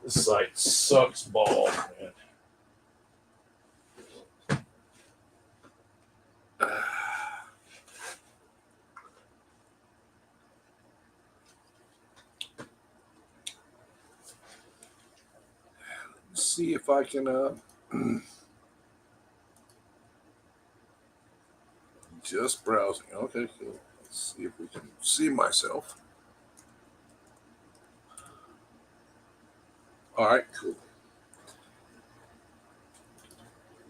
This site sucks balls, man. Let's see if I can just browsing. Okay, cool. Let's see if we can see myself. All right, cool.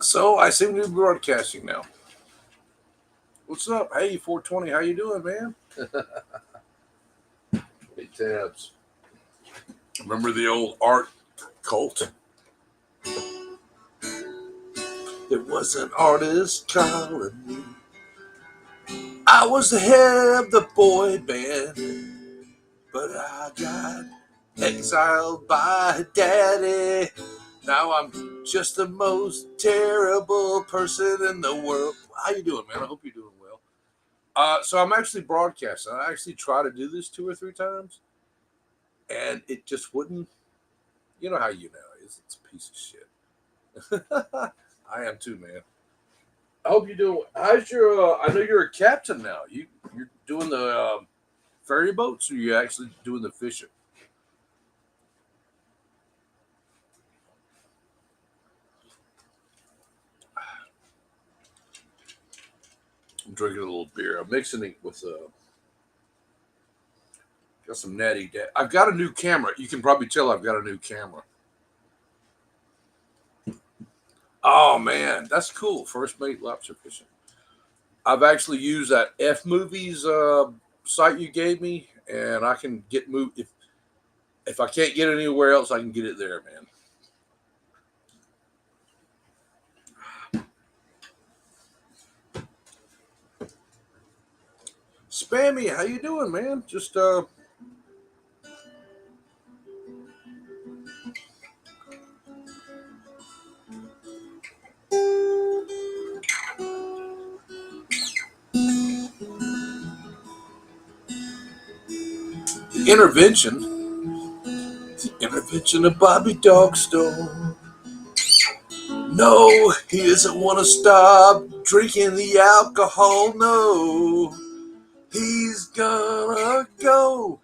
So I seem to be broadcasting now. What's up? Hey, 420, how you doing, man? Hey, tabs. Remember the old art cult? There was an artist calling me. I was the head of the boy band, but I got exiled by daddy. Now I'm just the most terrible person in the world. How you doing, man? I hope you're doing well. So I'm actually broadcasting. I actually tried to do this 2 or 3 times, and it just wouldn't. You know how YouNow is. It's a piece of shit. I am too, man. I hope you're doing. How's your? I know you're a captain now. You're doing the ferry boats, or you actually doing the fishing? I'm drinking a little beer. I'm mixing it with got some natty. I've got a new camera. You can probably tell I've got a new camera. Oh man, that's cool. First mate lobster fishing. I've actually used that F movies site you gave me, and I can get moved if I can't get it anywhere else, I can get it there, man. Spammy, how you doing, man? Just intervention. The intervention of Bobby Dogstone. No, he doesn't want to stop drinking the alcohol. No, he's gonna go.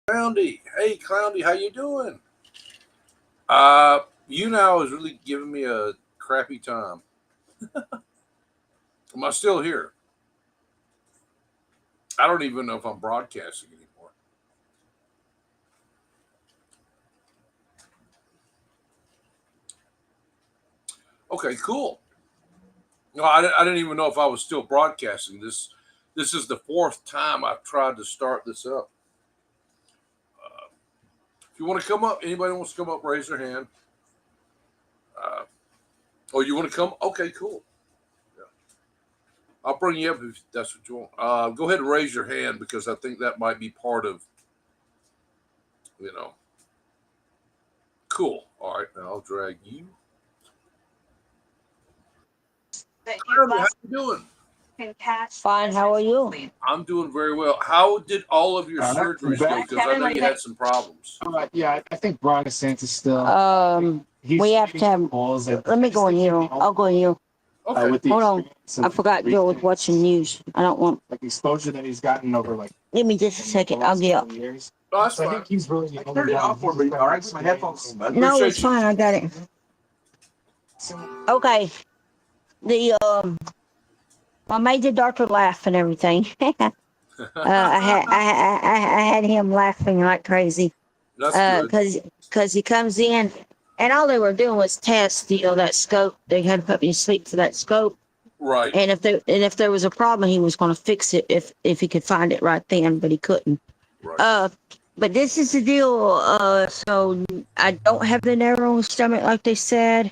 Clowndy, hey Clowndy, how you doing? YouNow is really giving me a crappy time. Am I still here? I don't even know if I'm broadcasting anymore. Okay, cool. No, I didn't even know if I was still broadcasting. This is the 4th time I've tried to start this up. If you want to come up, anybody wants to come up, raise their hand. Uh, Oh, you want to come? Okay, cool. Yeah. I'll bring you up if that's what you want. Go ahead and raise your hand because I think that might be part of, you know. Cool. All right, now I'll drag you. How you doing? Fine, how are you? I'm doing very well. How did all of your surgeries go? Because I know you had some problems. Yeah, I think Ron DeSantis still. We have to have. Let me go in here. I'll go in here. Okay. Hold on. I forgot Joe was watching news. I don't want. Like exposure that he's gotten over like. Give me just a second. I'll get up. Years. Oh, that's So I fine. think he's really. Turn it off for me, all right? My headphones. No, it's fine. I got it. Okay. I made the doctor laugh and everything. I had him laughing like crazy. That's good. Because he comes in, and all they were doing was test, that scope. They had to put me to sleep for that scope. Right. And if there was a problem, he was going to fix it if he could find it right then, but he couldn't. Right. But this is the deal. So I don't have the narrow stomach like they said.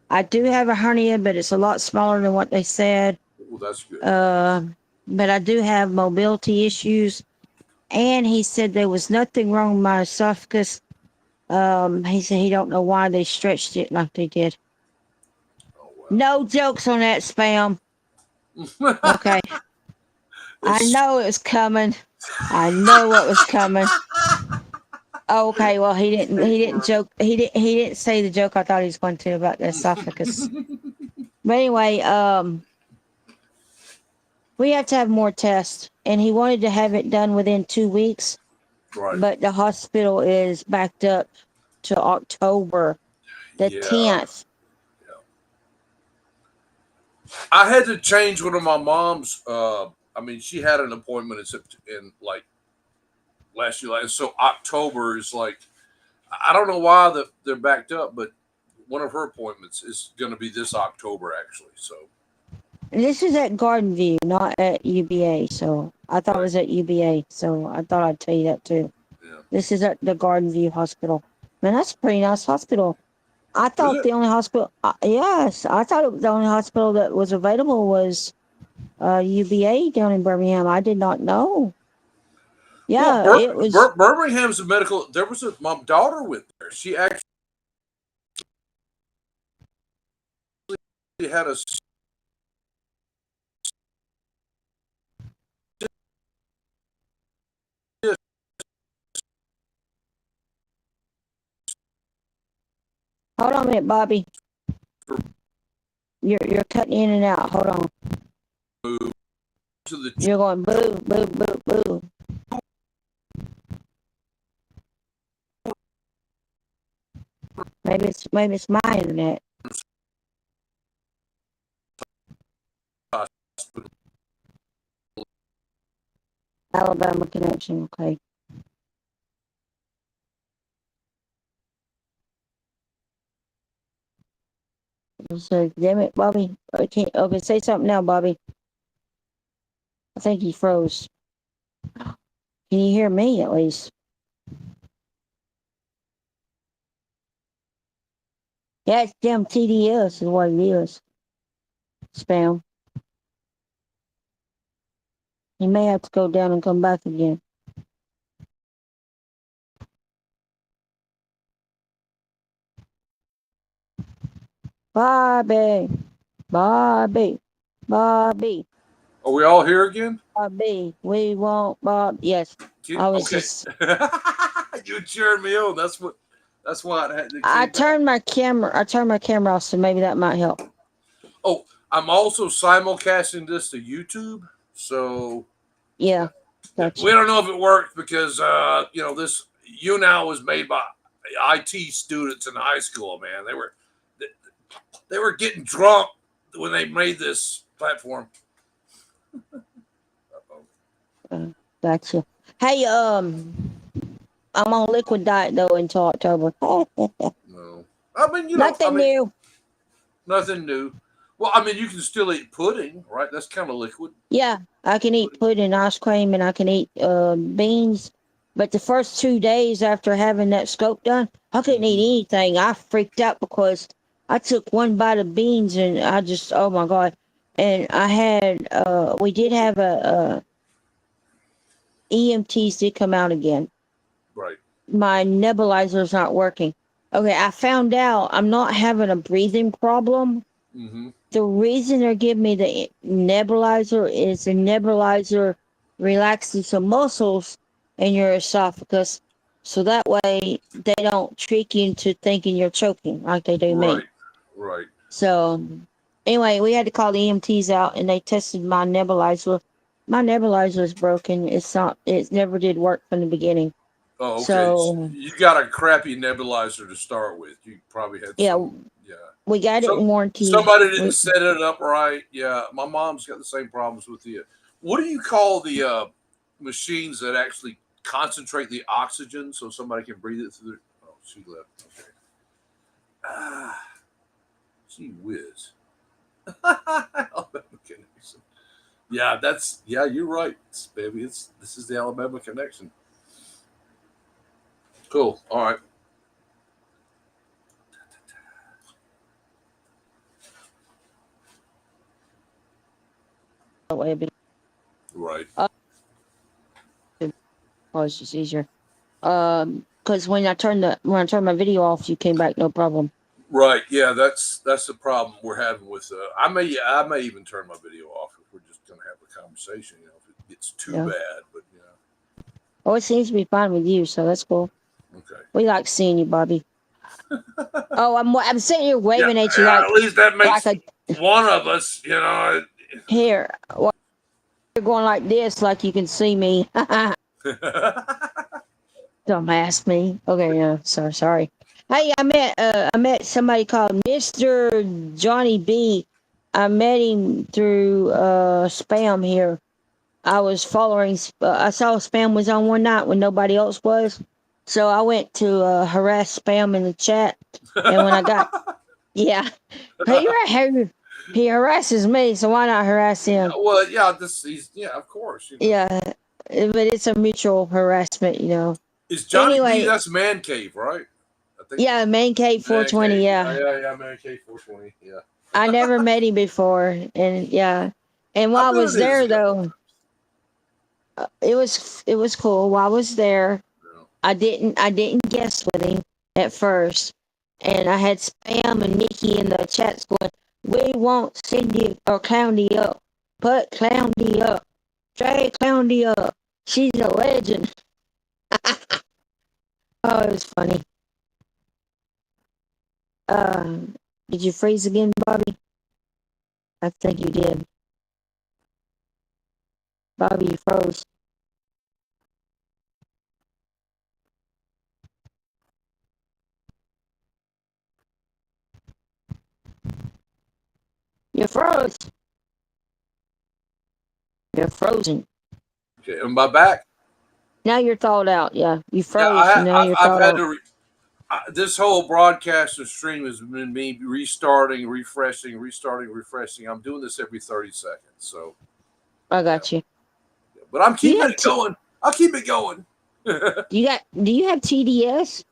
I do have a hernia, but it's a lot smaller than what they said. Well, that's good. But I do have mobility issues. And he said there was nothing wrong with my esophagus. He said he don't know why they stretched it like they did. Oh, wow. No jokes on that, Spam. Okay. I know it was coming. I know what was coming. Okay, well he didn't joke. He didn't say the joke I thought he was going to about the esophagus. But anyway, we have to have more tests, and he wanted to have it done within 2 weeks. Right. But the hospital is backed up to October the 10th. Yeah. I had to change one of my mom's. She had an appointment in like last July, so October is like, I don't know why they're backed up, but one of her appointments is going to be this October actually. So this is at Garden View, not at UBA. So I thought it was at UBA. So I thought I'd tell you that too. Yeah. This is at the Garden View Hospital. Man, that's a pretty nice hospital. I thought the only hospital, yes, I thought the only hospital that was available was UBA down in Birmingham. I did not know. Yeah, well, it was. Birmingham's a medical. There was my daughter went there. She actually had a. Hold on a minute, Bobby. You're cutting in and out. Hold on. You're going boo, boo, boo, boo. Maybe it's my internet. Alabama connection, okay. So, damn it, Bobby. Okay, say something now, Bobby. I think he froze. Can you hear me at least? Yeah, it's damn TDS is what it is. Spam. You may have to go down and come back again. Bobby. Bobby. Bobby. Are we all here again? Bobby. We want Bob. Yes. You cheered me on. That's why I had to. I turned my camera off, so maybe that might help. Oh, I'm also simulcasting this to YouTube. So yeah, gotcha. We don't know if it worked because this YouNow was made by IT students in high school. Man, they were getting drunk when they made this platform. Gotcha. Hey, I'm on liquid diet though until October. No, nothing new. Nothing new. Well, you can still eat pudding, right? That's kind of liquid. Yeah, I can eat pudding, ice cream, and I can eat beans. But the first 2 days after having that scope done, I couldn't eat anything. I freaked out because I took one bite of beans and I just, oh my God. And I had, we did have EMTs did come out again. Right. My nebulizer's not working. Okay, I found out I'm not having a breathing problem. Mm-hmm. The reason they're giving me the nebulizer is the nebulizer relaxes the muscles in your esophagus, so that way they don't trick you into thinking you're choking like they do me. Right. Right. So anyway, we had to call the EMTs out, and they tested my nebulizer. My nebulizer is broken. It's not. It never did work from the beginning. Oh, okay. So You got a crappy nebulizer to start with. You probably had yeah, some. Yeah. we got it So in warranty. somebody didn't set it up right. Yeah, my mom's got the same problems with you. What do you call the machines that actually concentrate the oxygen so somebody can breathe it through? Oh, she left. Okay. Ah, gee whiz. Alabama connection. Yeah, you're right, baby. This is the Alabama connection. Cool. All right. That way it'd be, Right. oh, it's just easier. Because when I turned my video off, you came back no problem. Right. Yeah, that's the problem we're having with. I may even turn my video off if we're just gonna have a conversation. You know, if it gets too Yeah. bad. But Oh, it seems to be fine with you, so that's cool. okay. We like seeing you, Bobby. Oh, I'm sitting here waving at you like at least that makes like one of us. You know. here. Well, you're going like this, like you can see me. Don't ask me. Okay, yeah. Sorry. Hey, I met somebody called Mr. Johnny B. I met him through spam here. I was following. I saw spam was on one night when nobody else was, so I went to harass spam in the chat. And when I got, yeah, he harasses me, so why not harass him? Well, yeah. Of course. You know. Yeah, but it's a mutual harassment, you know. Is Johnny B? Anyway, That's Man Cave, right? I think. yeah, Man Cave 420. Cave. Yeah, Yeah. Man Cave 420. Yeah. I never met him before, and yeah, and while I I've was known his there though, it was cool. While I was there, I didn't guess with him at first, and I had Spam and Nikki in the chats going, "We won't Cindy or Clowndy up, put Clowndy up, drag Clowndy up. She's a legend." Oh, it was funny. Did you freeze again, Bobby? I think you did. Bobby, you froze. You froze. You're frozen. Okay. Am I back? Now you're thawed out. Yeah, you Yeah. froze, and now you're I've thawed had out. to. This whole broadcast and stream has been me restarting, refreshing, restarting, refreshing. I'm doing this every 30 seconds. So, I got you. but I'm keeping it going. I'll keep it going. Do you have TDS?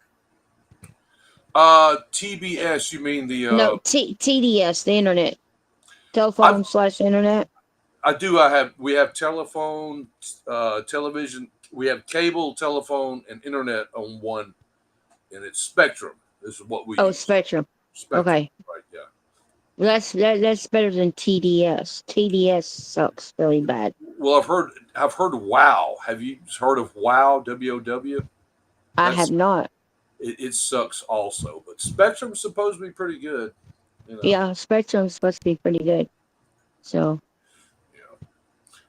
TBS, you mean the? No, TDS, the internet, telephone / internet. I do. We have telephone, television. We have cable, telephone, and internet on one, and it's Spectrum. This is what we. Oh, use. Spectrum. Okay. Right. Yeah. That's better than TDS. TDS sucks really bad. Well, I've heard WoW. Have you heard of WoW? WOW. I have not. It sucks also, but Spectrum's supposed to be pretty good. You know? Yeah, Spectrum's supposed to be pretty good. So. Yeah.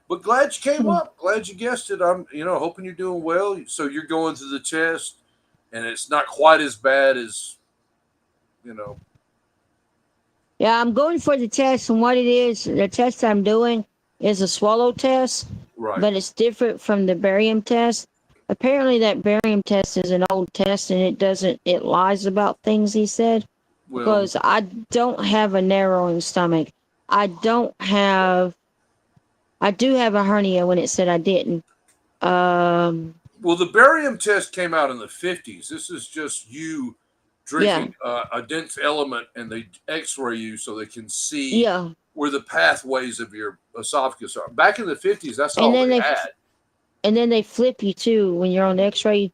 But glad you came up. Glad you guessed it. I'm hoping you're doing well. So you're going through the test, and it's not quite as bad as. Yeah, I'm going for the test, and what it is, the test I'm doing is a swallow test, right? But it's different from the barium test. Apparently, that barium test is an old test, and it lies about things, he said. Well, because I don't have a narrowing stomach. I do have a hernia when it said I didn't. Well, the barium test came out in the 50s. This is just you drinking a dense element, and they X-ray you so they can see yeah. where the pathways of your esophagus are. Back in the 50s, that's And all then they they had. and then they flip you too when you're on the X-ray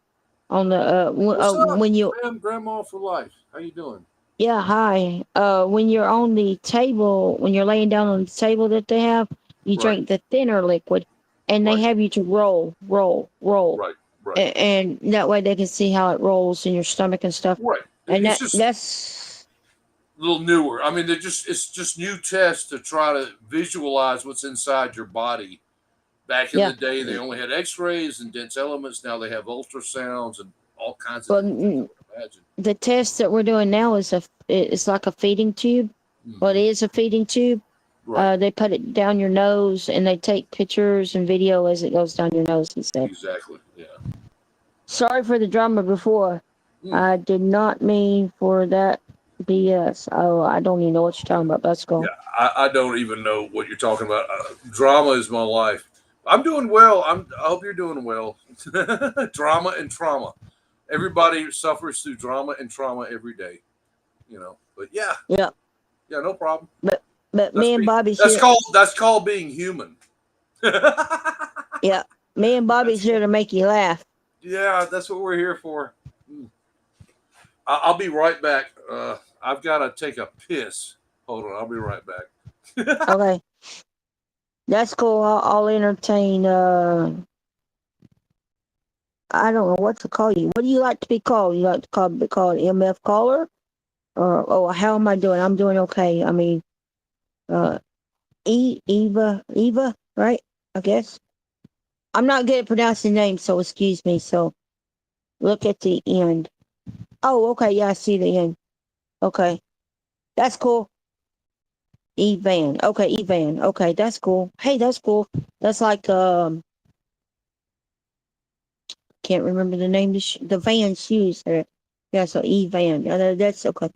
on the What's up, when you Grandma for life? How you doing? yeah, hi. When you're on the table, when you're laying down on the table that they have, you Right, drink the thinner liquid, and they right, have you to roll, right, right, and that way they can see how it rolls in your stomach and stuff. right. And It's just that's a little newer. I mean, it's just new tests to try to visualize what's inside your body. Back in yeah. the day, they only had X-rays and dense elements. Now they have ultrasounds and all kinds of Well, different things you would imagine. the test that we're doing now is it's like a feeding tube. Well, it Hmm. is a feeding tube. Right, They put it down your nose and they take pictures and video as it goes down your nose and stuff. exactly. Yeah. Sorry for the drama before. Mm. I did not mean for that BS. Oh, I don't even know what you're talking about. Let's Yeah, go. I don't even know what you're talking about. Drama is my life. I'm doing well. I hope you're doing well. Drama and trauma. Everybody suffers through drama and trauma every day. But yeah, Yeah, yeah, no problem. but That's me and being Bobby's that's here. called being human. Yeah, me and Bobby's That's here to make you laugh. Yeah, that's what we're here for. Mm. I'll be right back. I've got to take a piss. Hold on, I'll be right back. Okay, that's cool. I'll entertain. I don't know what to call you. What do you like to be called? You like to be called MF caller? Or oh, how am I doing? I'm doing okay. I mean, uh, Eva, right? I guess I'm not good at pronouncing names, so excuse me. So look at the end. Oh, okay. Yeah, I see the end. Okay, that's cool. Evan. Okay, Evan. Okay, that's cool. Hey, that's cool. That's like can't remember the name of the van shoes there. Yeah, so Evan. That's okay.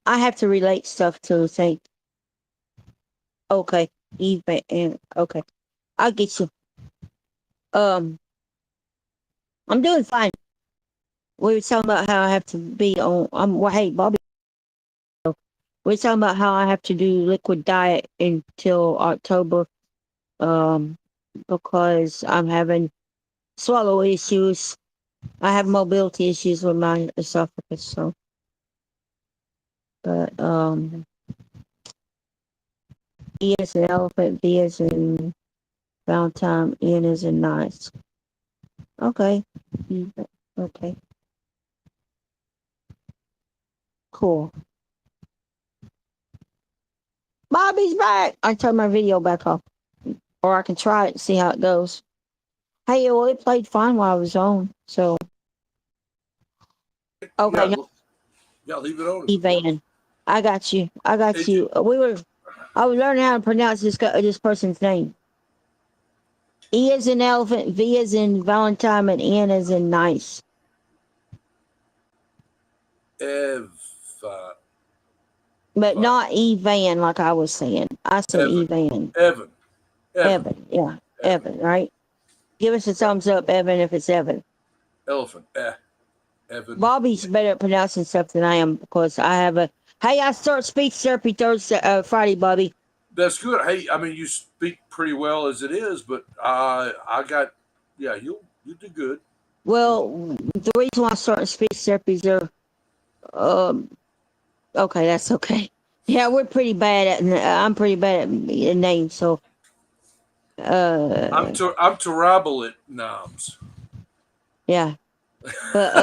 I have to relate stuff to say okay, Evan. Okay, I get you. Um, I'm doing fine. We were talking about how I have to be on. Well, hey, Bobby. We were talking about how I have to do liquid diet until October. Um, because I'm having swallow issues. I have mobility issues with my esophagus. So, but E is an elephant, V is in Valentine, N is in nice. Okay. Okay. Cool. Bobby's back. I turned my video back off. Or I can try it and see how it goes. Hey, well, it played fine while I was on. So, okay, Yeah, now, yeah, leave it on if it works. Evan. I got you. I got you. I was learning how to pronounce this person's name. E is in elephant, V is in Valentine, and N is in nice. Ev, But not Evan, like I was saying. I said Evan, Evan. Evan, Evan, yeah. Evan, right? Give us a thumbs up, Evan, if it's Evan. Elephant, Evan. Bobby's better at pronouncing stuff than I am because I have a. Hey, I start speech therapy Thursday, Friday, Bobby. That's good. Hey, I mean, you speak pretty well as it is, but I got, yeah, you do good. Well, the reason why I started speech therapies are, okay, that's okay. Yeah, we're pretty bad at. I'm pretty bad at names, so. I'm terrible at noms. Yeah, but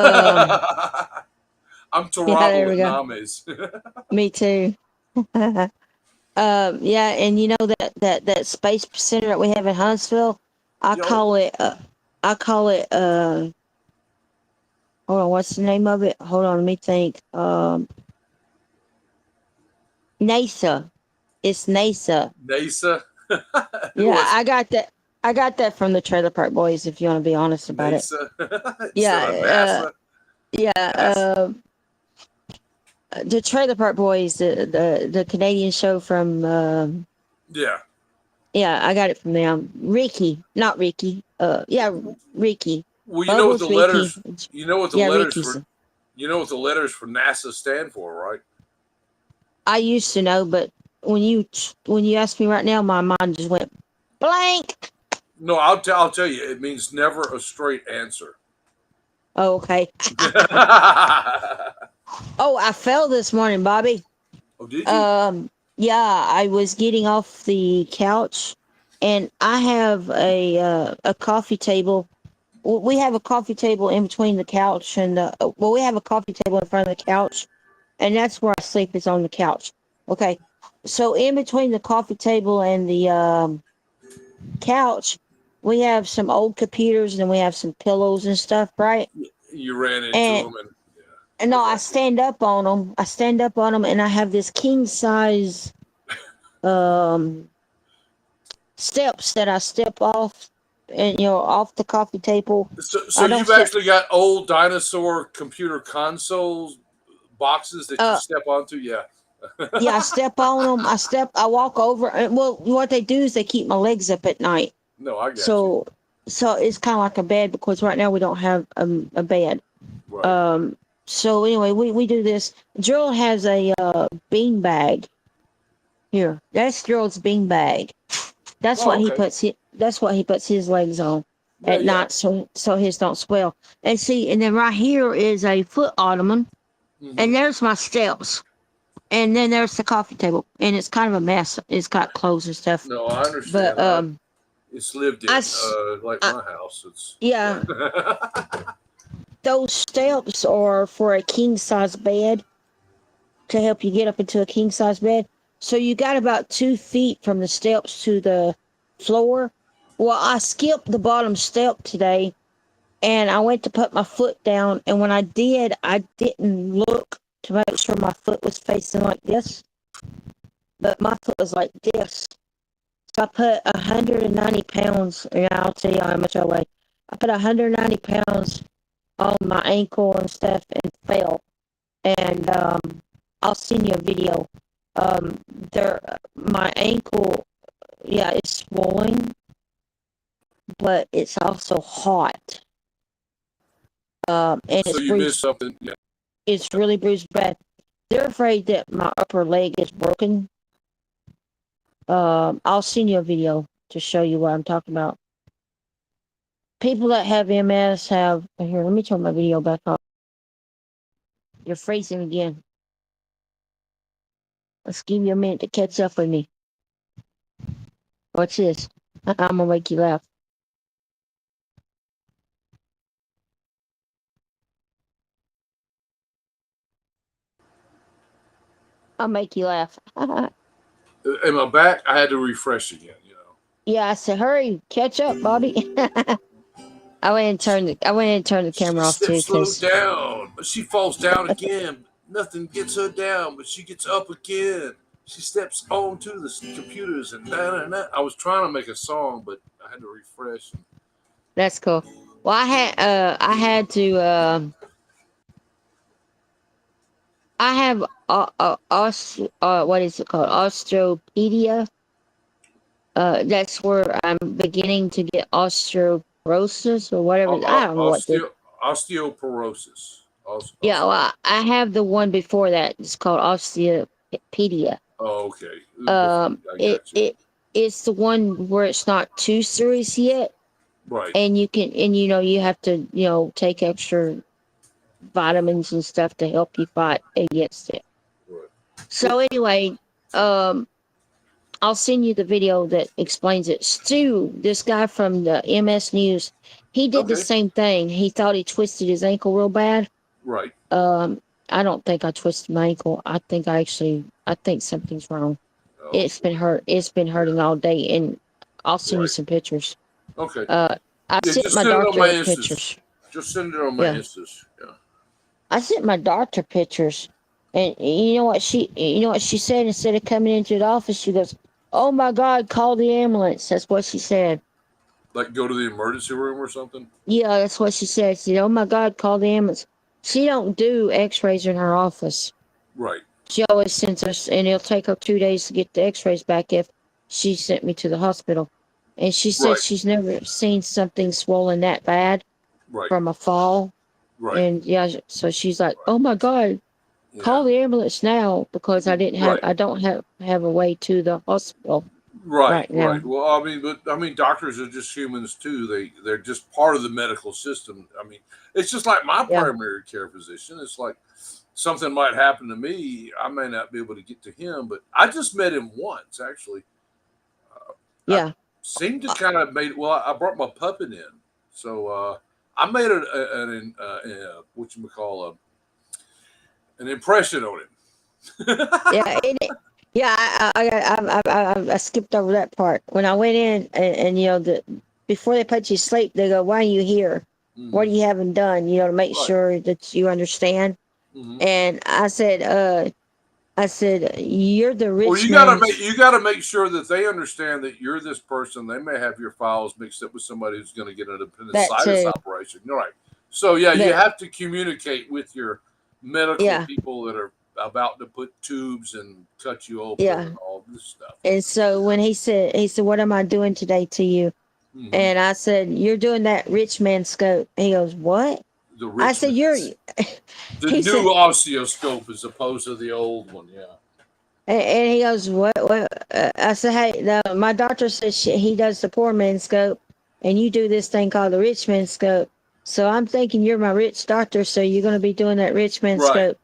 I'm yeah, there terrible we at go. nomes. Me too. Yeah, and you know that space center that we have in Huntsville, I Yo, call it. Hold on, what's the name of it? Hold on, let me think. NASA. It's NASA. NASA. Who Yeah, was I got that. I got that from the Trailer Park Boys. If you want to be honest about it. NASA instead of Yeah. NASA? Yeah. NASA. The Trailer Park Boys, the Canadian show from. Yeah. Yeah, I got it from them. Ricky, not Ricky. Yeah, Ricky. Well, Bubbles Ricky. you know what the Yeah, letters Ricky's. for You know what the letters for NASA stand for, right? I used to know, but when you asked me right now, my mind just went blank. No, I'll tell you. It means never a straight answer. Oh, okay. Oh, I fell this morning, Bobby. Oh, did you? Yeah, I was getting off the couch, and I have a coffee table. We have a coffee table in between the couch and the. Well, we have a coffee table in front of the couch, and that's where I sleep. Is on the couch. Okay, so in between the coffee table and the couch, we have some old computers and we have some pillows and stuff, right? You ran into And them, and and no, I stand up on them. I stand up on them, and I have this king size um steps that I step off, and off the coffee table. so I don't you've step. actually got old dinosaur computer consoles boxes that you Uh, step onto. Yeah. yeah, I step on them. I walk over. And, well, what they do is they keep my legs up at night. No, I got you. So it's kind of like a bed because right now we don't have a bed. Right. So anyway, we do this. Gerald has a bean bag here. That's Gerald's bean bag. That's Oh, what he okay. puts. That's what he puts his legs on Yeah, at yeah. night, so his don't swell. And see, and then right here is a foot ottoman, and there's my steps, and then there's the coffee table, and it's kind of a mess. It's got clothes and stuff, No, I understand. but It's lived in, like I my house. It's yeah, those steps are for a king size bed to help you get up into a king size bed. So you got about 2 feet from the steps to the floor. Well, I skipped the bottom step today, and I went to put my foot down, and when I did, I didn't look to make sure my foot was facing like this, but my foot was like this. So I put 190 pounds, and I'll tell you how much I weigh. I put 190 pounds on my ankle and stuff and fell. And I'll send you a video. My ankle, yeah, it's swollen, but it's also hot. And so it's you missed bruised. something. Yeah. It's really bruised bad. They're afraid that my upper leg is broken. I'll send you a video to show you what I'm talking about. People that have MS have. Here, let me turn my video back up. You're freezing again. Let's give you a minute to catch up with me. What's this? I'm gonna make you laugh. I'll make you laugh. In my back, I had to refresh again. Yeah, I said, hurry, catch up, Bobby. I went and turned the camera off She too, steps slow cause down, but she falls down again. Nothing gets her down, but she gets up again. She steps onto the computers and da. I was trying to make a song, but I had to refresh. that's cool. Well, I had to. I have what is it called? Osteopedia. That's where I'm beginning to get osteoporosis or whatever. I don't know what the. Osteoporosis. Yeah, well, I have the one before that. It's called osteopedia. Oh, okay. I got you. It's the one where it's not too serious yet, Right. and you have to take extra vitamins and stuff to help you fight against it. Right. So anyway, I'll send you the video that explains it. Stu, this guy from the MS News, he did the same thing. He thought he twisted his ankle real bad. Right. I don't think I twisted my ankle. I think something's wrong. Oh. It's been hurting all day, and I'll send you some pictures. Okay. I sent my doctor pictures. Just send it on my Instas. Yeah. I sent my doctor pictures, and you know what she said? Instead of coming into the office, she goes, "Oh my God, call the ambulance." That's what she said. Like go to the emergency room or something? Yeah, that's what she said. She said, "Oh my God, call the ambulance." She don't do x-rays in her office. Right. She always sends us, and it'll take her 2 days to get the x-rays back if she sent me to the hospital. And she said she's never seen something swollen that bad from a fall. Right. And yeah, so she's like, "Oh my God, Yeah. call the ambulance now," because I didn't have, Right. I don't have a way to the hospital Right. right now. Right. Well, I mean, doctors are just humans too. They're just part of the medical system. I mean, it's just like my Yeah, primary care physician. It's like something might happen to me. I may not be able to get to him, but I just met him once actually. I yeah, seemed to kind of made. Well, I brought my puppet in, so I made what you call an impression on him. yeah. Yeah, I skipped over that part. When I went in, and you know, before they put you to sleep, they go, "Why are you here? What Hmm. are you having done?" You know, to make Right. sure that you understand. Hmm. And I said, "You're the Well, rich man's." you gotta make sure that they understand that you're this person. They may have your files mixed up with somebody who's going to get an That appendicitis too. operation. All right. So yeah, you But have to communicate with your medical yeah, people that are about to put tubes and cut you open yeah. and all this stuff. And so when he said, "What am I doing today to you?" Hmm. And I said, "You're doing that rich man scope." He goes, "What?" The I said, "You're." Richmond's the He said, new oscilloscope as opposed to the old one. Yeah. and he goes, "What? What?" I said, "Hey, my doctor says he does the poor man's scope, and you do this thing called the rich man's scope. So I'm thinking you're my rich doctor, so you're going to be doing that rich man's Right. scope."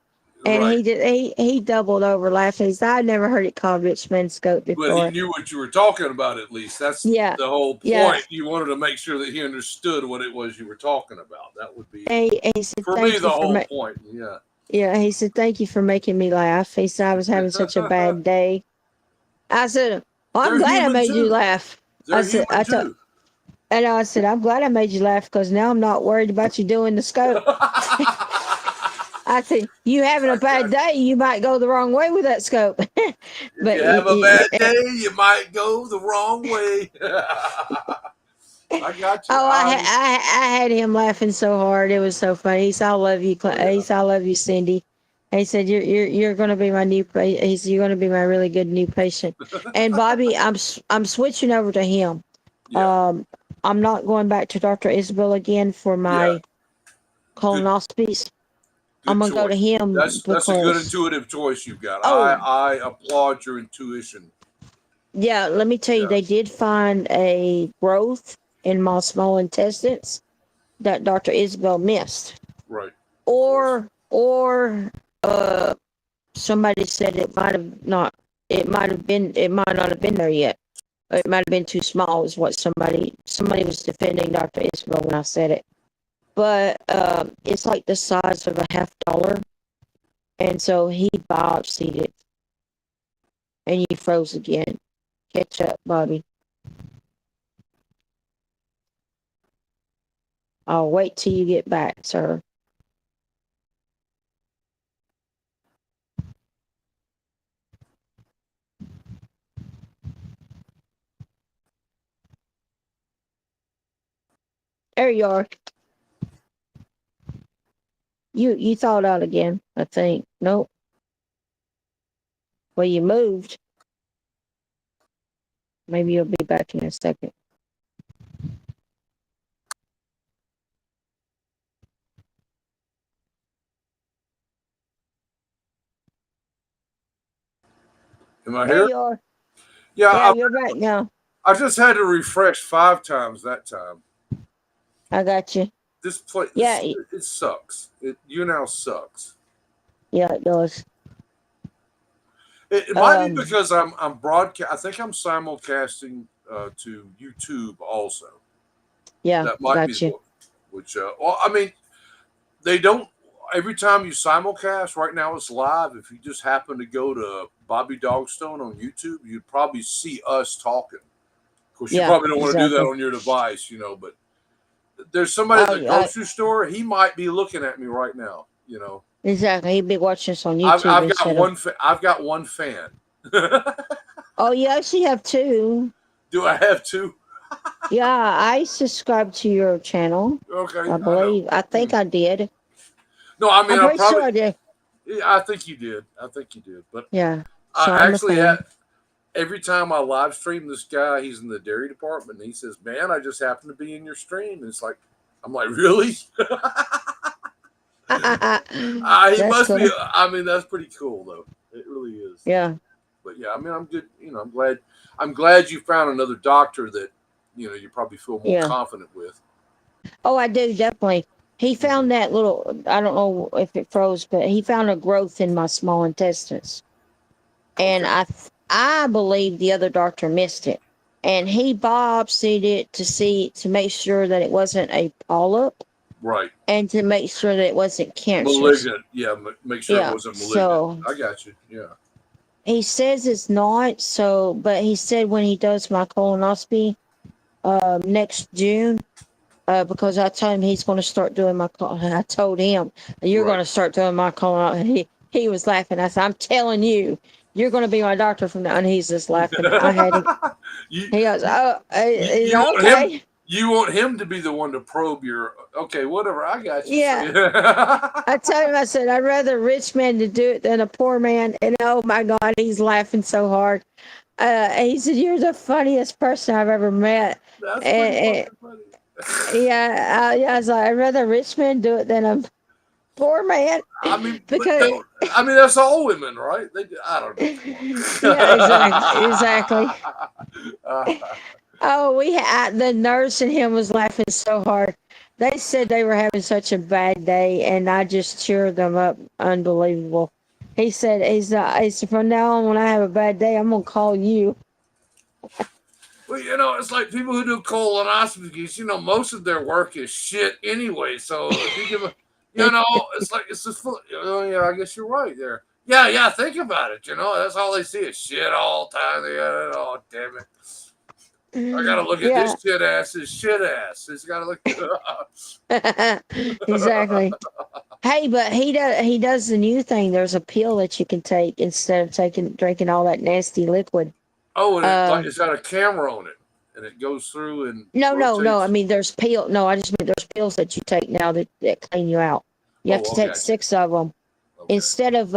And Right. he doubled over laughing. He said, "I never heard it called rich man's scope But he before." knew what you were talking about. At least that's Yeah, the whole yeah. point. You wanted to make sure that he understood what it was you were talking about. That would be, And he said, for me, "Thank the you for whole point. Yeah. yeah." He said, "Thank you for making me laugh." He said, "I was having such a bad day." I said, "Well, I'm They're glad I human made you too. laugh." I They're said, human too. and I said, "I'm glad I made you laugh because now I'm not worried about you doing the scope." I I said, "You having a bad got you. day, you might go the wrong way with that scope." If But you have a bad day, you might go the wrong way. I got you. oh, I had him laughing so hard. It was so funny. He said, "I love you, Oh He yeah. said, "I love you, Cindy." He said, "You're going to be my new He said, "You're going to be my really good new patient." And Bobby, I'm switching over to him. Yeah. Um, I'm not going back to Dr. Isabel again for Yeah. my Good. colonoscopies. I'm Good gonna go to choice. him That's a good because intuitive choice you've got. oh I applaud your intuition. yeah, let me tell you, Yeah. they did find a growth in my small intestines that Dr. Isabel missed. Right. Of course. Or somebody said it might have not, it might not have been there yet. It might have been too small is what somebody was defending Dr. Isabel when I said it. But it's like the size of a $50, and so he biopsied it and you froze again. Catch up, Bobby. I'll wait till you get back, sir. There you are. You thawed out again, I think. Nope. Well, you moved. Maybe you'll be back in a second. Am I There here? you are. Yeah. Yeah, you're back now. I just had to refresh 5 times that time. I got you. This play. Yeah, It sucks. YouNow sucks. yeah, it does. It might be Um, because I'm broadcast. I think I'm simulcasting to YouTube also. yeah, That might be got you. which. Well, I mean, they don't. Every time you simulcast, right now it's live. If you just happen to go to Bobby Dogstone on YouTube, you'd probably see us talking. Of course, you Yeah, probably don't want to do that exactly. on your device, But there's somebody at the I grocery store. He might be looking at me right now. exactly. He'd be watching us on YouTube I've got instead of. one. I've got one fan. Oh, you actually have two. Do I have two? Yeah, I subscribe to your channel. Okay, I I know. believe. I think I did. No, I mean I'm I pretty probably. sure I did. Yeah, I think you did. I think you did. But Yeah. So I I'm a actually had fan. every time I live stream this guy. He's in the dairy department. And he says, "Man, I just happened to be in your stream." And it's like, I'm like, really? He That's must be. cool. I mean, that's pretty cool, though. It really is. Yeah, But yeah, I mean, I'm good. You know, I'm glad. I'm glad you found another doctor that you probably feel more yeah. confident with. Oh, I do definitely. He Mhm. found that little. I don't know if it froze, but he found a growth in my small intestines, and Okay. I believe the other doctor missed it, and he biopsied it to make sure that it wasn't a polyp Right. and to make sure that it wasn't cancerous. Malignant. Yeah. Make sure it Yeah. wasn't malignant. So I got you. Yeah. he says it's not. So, but he said when he does my colonoscopy, next June, because I told him he's going to start doing my I told him you're going Right. to start doing my colonoscopy. He was laughing. I said, I'm telling you, you're going to be my doctor from now. And he's just laughing. I had to. you, He goes, you oh, he's you want him. okay. You want him to be the one to probe your. Okay. Whatever. I got you. So, Yeah. yeah. I told him, I said, I'd rather a rich man to do it than a poor man. And oh my God, he's laughing so hard. He said, you're the funniest person I've ever met. That's pretty And, fucking funny. yeah, I was like, I'd rather a rich man do it than a poor man. I mean, but Because, no, I mean that's all women, right? I don't know. yeah, exactly. Uh, Oh, the nurse and him was laughing so hard. They said they were having such a bad day, and I just cheered them up. Unbelievable. He said, from now on, when I have a bad day, I'm gonna call you. well, it's like people who do colonoscopies. Most of their work is shit anyway. So if you give a, it's like it's just full. Oh yeah, I guess you're right there. Yeah, yeah. Think about it. That's all they see is shit all the time. Oh damn it. I gotta look at Yeah, this shit ass. This shit ass. It's gotta look. exactly. Hey, but he does the new thing. There's a pill that you can take instead of drinking all that nasty liquid. Oh, and Um, it's got a camera on it, and it goes through and no. I rotates. mean, there's pill. No, I just mean there's pills that you take now that clean you out. You have to Oh, take okay, 6 of them okay. instead of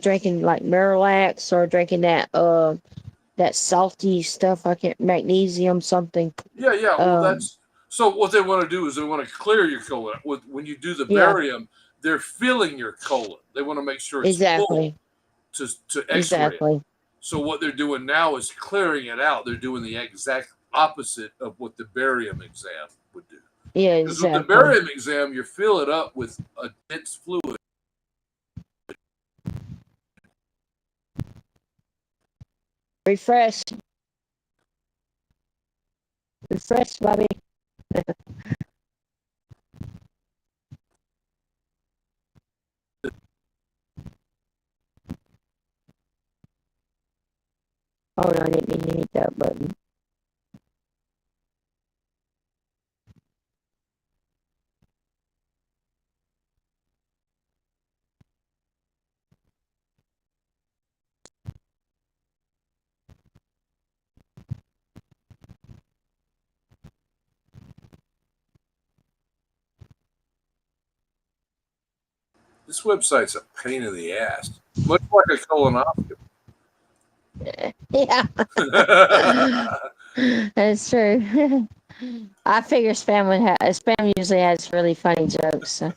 drinking like Marilax or drinking that salty stuff. I can't magnesium something. Yeah, yeah. Well, Um, that's so. What they want to do is they want to clear your colon. When you do the yeah, barium, they're filling your colon. They want to make sure it's full exactly, to X-ray it. exactly. So what they're doing now is clearing it out. They're doing the exact opposite of what the barium exam would do. Yeah, Because with the exactly. barium exam, you fill it up with a dense fluid. Refresh, refresh, Bobby. Hold on, I didn't mean to hit that button. This website's a pain in the ass, much like a colonoscopy. Yeah, that's true. I figure spam usually has really funny jokes. So.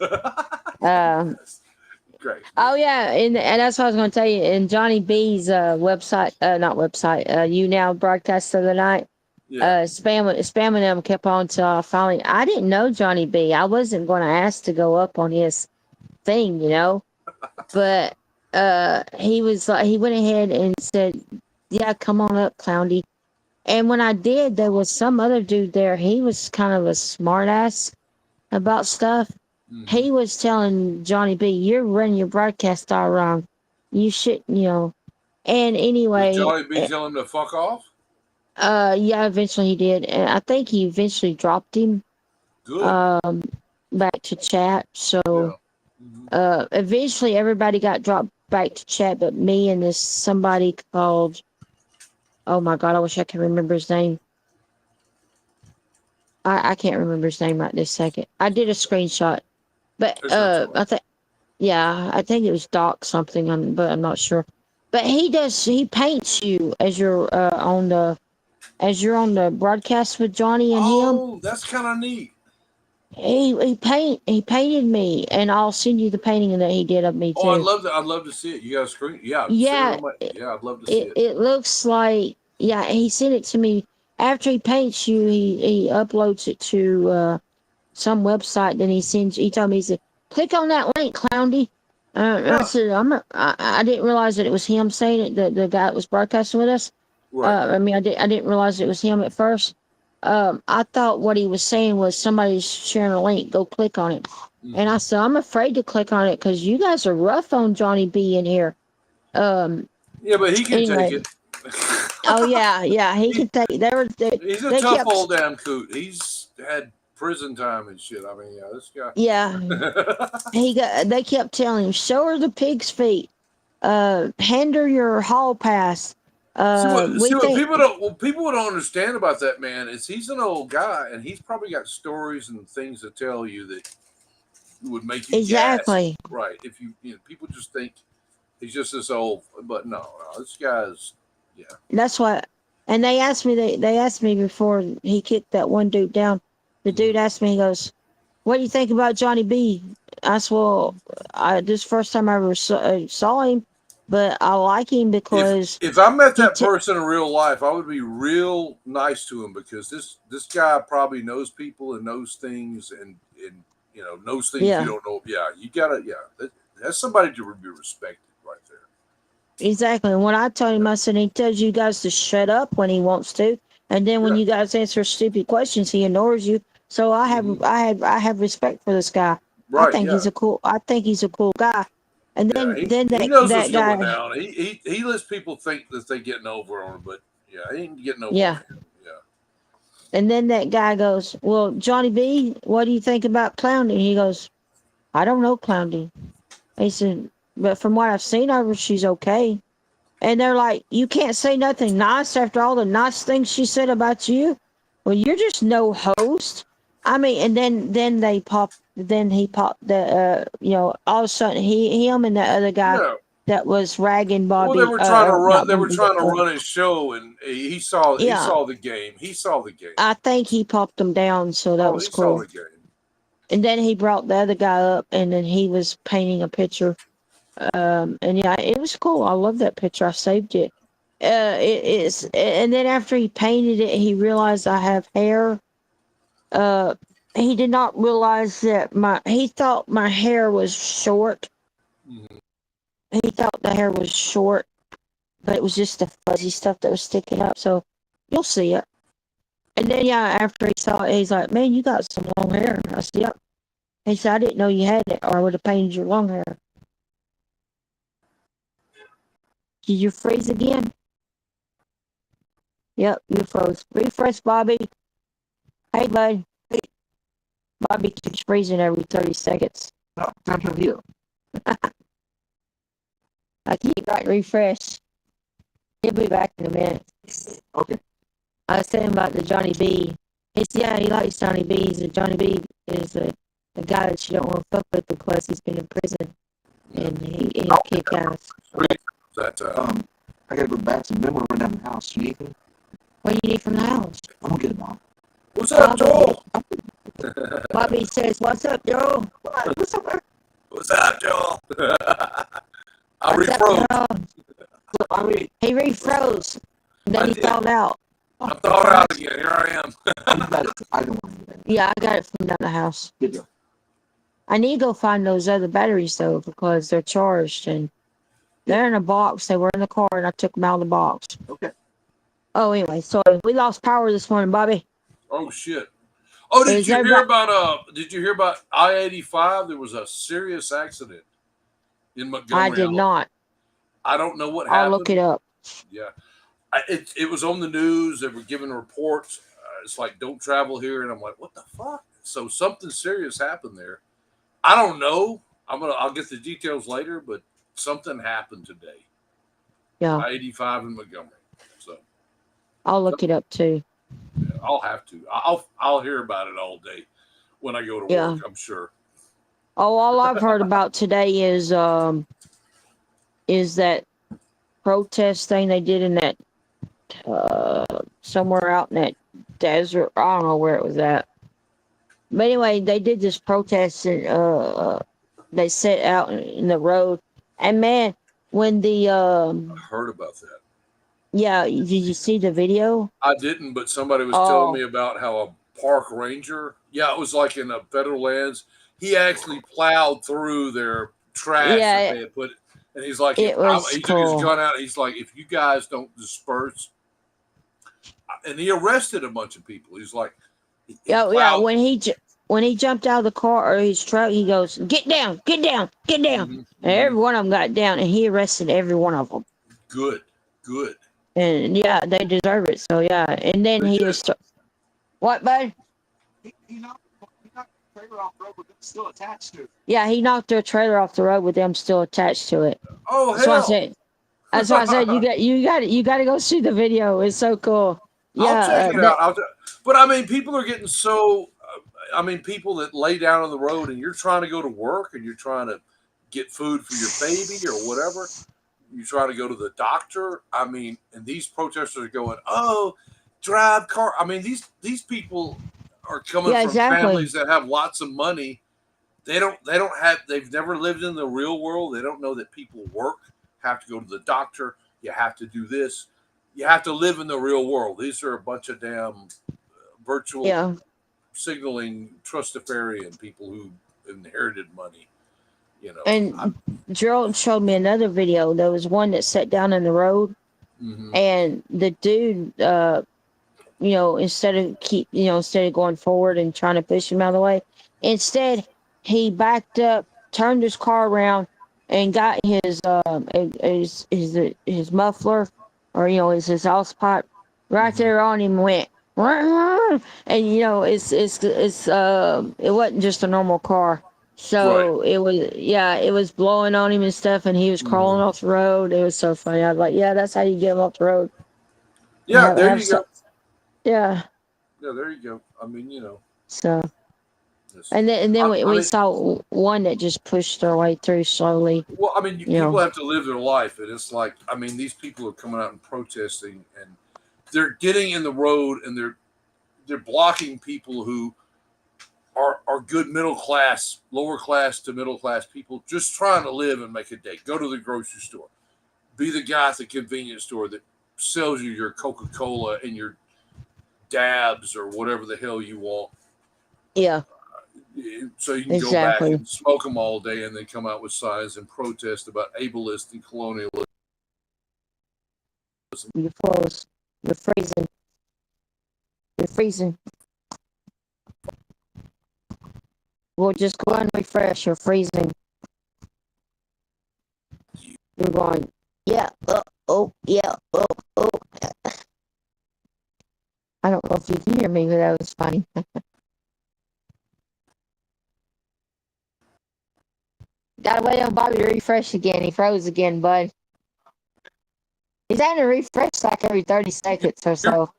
Um, Great. oh yeah, and that's what I was going to tell you. In Johnny B's website, not website, YouNow broadcast the other night. Yeah. Spamming them kept on till I finally. I didn't know Johnny B. I wasn't going to ask to go up on his thing, but he was like, he went ahead and said, "Yeah, come on up, Clowndy." And when I did, there was some other dude there. He was kind of a smartass about stuff. Mm-hmm. He was telling Johnny B, "You're running your broadcast all wrong. You shouldn't." And Did anyway, Johnny B tell him to fuck off? yeah, eventually he did, and I think he eventually dropped him Good. back to chat. So Yeah. Mm-hmm. eventually everybody got dropped back to chat, but me and this somebody called. Oh my God, I wish I could remember his name. I can't remember his name right this second. I did a screenshot, but There's no trouble. I think it was Doc something, but I'm not sure. But he paints you as you're on the broadcast with Johnny and him. Oh, that's kind of neat. He painted me, and I'll send you the painting that he did of me Oh, I'd too. love to. I'd love to see it. You got a screen? Yeah, send it Yeah, on my. Yeah, I'd love to see it it. it looks like, yeah. He sent it to me after he paints you. He uploads it to some website. Then he sends. He told me, he said, "Click on that link, Clowndy." I Yeah, said, I didn't realize that it was him saying it. The guy that was broadcasting with us. right. I mean, I didn't realize it was him at first. I thought what he was saying was somebody's sharing a link. Go click on it. And I Hmm. said, I'm afraid to click on it because you guys are rough on Johnny B in here. Um. Yeah, but he can take Anyway. it. Oh yeah, yeah. He he, could take. he's a They tough kept. old damn coot. He's had prison time and shit. I mean, yeah, this Yeah. guy. He got. They kept telling him, show her the pig's feet. Hand her your hall pass. We See what think people don't understand about that man is he's an old guy and he's probably got stories and things to tell you that would make you gasp. exactly. Right. If people just think he's just this old, but no, this guy's, yeah. That's what. And they asked me. They asked me before he kicked that one dude down. The dude Mhm. asked me. He goes, "What do you think about Johnny B?" I said, "Well, this first time I ever saw him, but I like him If because if I met he." that person in real life, I would be real nice to him because this guy probably knows people and knows things and knows things you Yeah. don't know. Yeah, you gotta that's somebody to be respected right there. Exactly. And when I told him, I said, he tells you guys to shut up when he wants to, and then when Yeah. you guys answer stupid questions, he ignores you. So Hmm. I have respect for this guy. Right. Yeah. I think he's a cool guy. And Yeah, then he knows what's that going guy, down. He lets people think that they getting over on him, but yeah, he ain't getting over on yeah. him. Yeah. And then that guy goes, well, Johnny B, what do you think about Clowney? He goes, I don't know Clowney. He said, but from what I've seen of her, she's okay. And they're like, you can't say nothing nice after all the nice things she said about you. Well, you're just no host. I mean, and then they pop. Then he popped the. All of a sudden, him, and that other guy Yeah. that was ragging Well, they Bobby. were trying to run. Not They were Bobby. trying to run his show, and he Yeah, saw the game. He saw the game. I think he popped them down, so that Oh, was he saw cool. the game. And then he brought the other guy up, and then he was painting a picture. And yeah, it was cool. I love that picture. I saved it. It is, and then after he painted it, he realized I have hair. Uh, he did not realize that he thought my hair was short. Hmm. He thought the hair was short, but it was just the fuzzy stuff that was sticking up. So you'll see it. And then yeah, after he saw it, he's like, "Man, you got some long hair." I said, "Yep." He said, "I didn't know you had it, or I would have painted your long hair." Did you freeze again? Yep, you froze. Refresh, Bobby. Hey, bud. Bobby keeps freezing every 30 seconds. No, time to review. I keep right refresh. He'll be back in a minute. Okay. I was saying about the Johnny B. Yeah, he likes Johnny B. Johnny B is a guy that you don't want to fuck with because he's been in prison and he'll kick ass. That I gotta go back to memory down the house. You need me? What do you need from the house? I'm gonna get it, Mom. what's up, Joel? Bobby says, "What's up, Joe? What's up, man? What's up, Joel? I What's up, refroze. Joe?" I mean, He refroze. And then I he did. thawed out. I'm thawed out again. Here I am. you got it. I don't want it. Yeah, I got it from down the house. Good deal. I need to go find those other batteries though because they're charged and they're in a box. They were in the car and I took them out of the box. Okay. Oh, anyway, so we lost power this morning, Bobby. Oh shit. Oh, Is everybody? Did you hear about I-85? There was a serious accident in I Montgomery, did Alabama. not. I don't know what I'll look happened. it up. Yeah, it was on the news. They were giving reports. It's like don't travel here, and I'm like, what the fuck? So something serious happened there. I don't know. I'll get the details later, but something happened today. Yeah, I-85 in Montgomery. So I'll look it up too. yeah, I'll have to. I'll hear about it all day when I go to Yeah. work. I'm sure. Oh, all I've heard about today is that protest thing they did in that somewhere out in that desert. I don't know where it was at. But anyway, they did this protest and they set out in the road. And man, when the I heard about that. yeah, did you see the video? I didn't, but somebody was telling me Oh, about how a park ranger, yeah, it was like in the federal lands, he actually plowed through their trash that yeah, they had put, and he's like, if it was he took his cool. gun out, he's like, if you guys don't disperse, and he arrested a bunch of people. He's like, he Oh yeah, plowed. when he jumped out of the car or his truck, he goes, "Get down, get down, get down!" Hmm. And Hmm. every one of them got down, and he arrested every one of them. Good, good. And yeah, they deserve it. So yeah, and then They he did. was what, bud? He knocked the trailer off the road with it still attached to it. Yeah, he knocked their trailer off the road with them still attached to it. Oh That's what I hell! said. That's why I said you got to go see the video. It's so cool. I'll Yeah, check it out. But I mean, people are getting so. I mean, people that lay down on the road, and you're trying to go to work, and you're trying to get food for your baby or whatever. You try to go to the doctor. I mean, and these protesters are going, "Oh, drive car." I mean, these people are coming yeah, from exactly. families that have lots of money. They don't have. They've never lived in the real world. They don't know that people work, have to go to the doctor. You have to do this. You have to live in the real world. These are a bunch of damn virtual Yeah, signaling trustafarian people who inherited money. You know. and Gerald showed me another video. There was one that sat down in the road, Mm-hmm. and the dude, instead of going forward and trying to push him out of the way, instead he backed up, turned his car around, and got his muffler, or his exhaust pipe, right Mm-hmm. there on him. And went, and it wasn't just a normal car. Right. So it was blowing on him and stuff, and he was crawling Mm-hmm. off the road. It was so funny. I was like, yeah, that's how you get him off the road. Yeah. There Have you some, go. yeah. Yeah. There you go. I mean, So. just, And then we, I we mean, saw one that just pushed their way through slowly. well, I mean, You people know, have to live their life, and it's like, I mean, these people are coming out and protesting, and they're getting in the road, and they're blocking people who are good middle class, lower class to middle class people, just trying to live and make a day. Go to the grocery store, be the guy at the convenience store that sells you your Coca Cola and your dabs or whatever the hell you want, yeah, so you can go back exactly. and smoke them all day, and then come out with signs and protest about ableist and colonialism. You're froze. You're freezing. You're freezing. Well, just go and refresh. You're freezing. You're going, yeah, yeah, oh. I don't know if you can hear me, but that was funny. Gotta wait on Bobby to refresh again. He froze again, bud. He's having to refresh like every 30 seconds or so.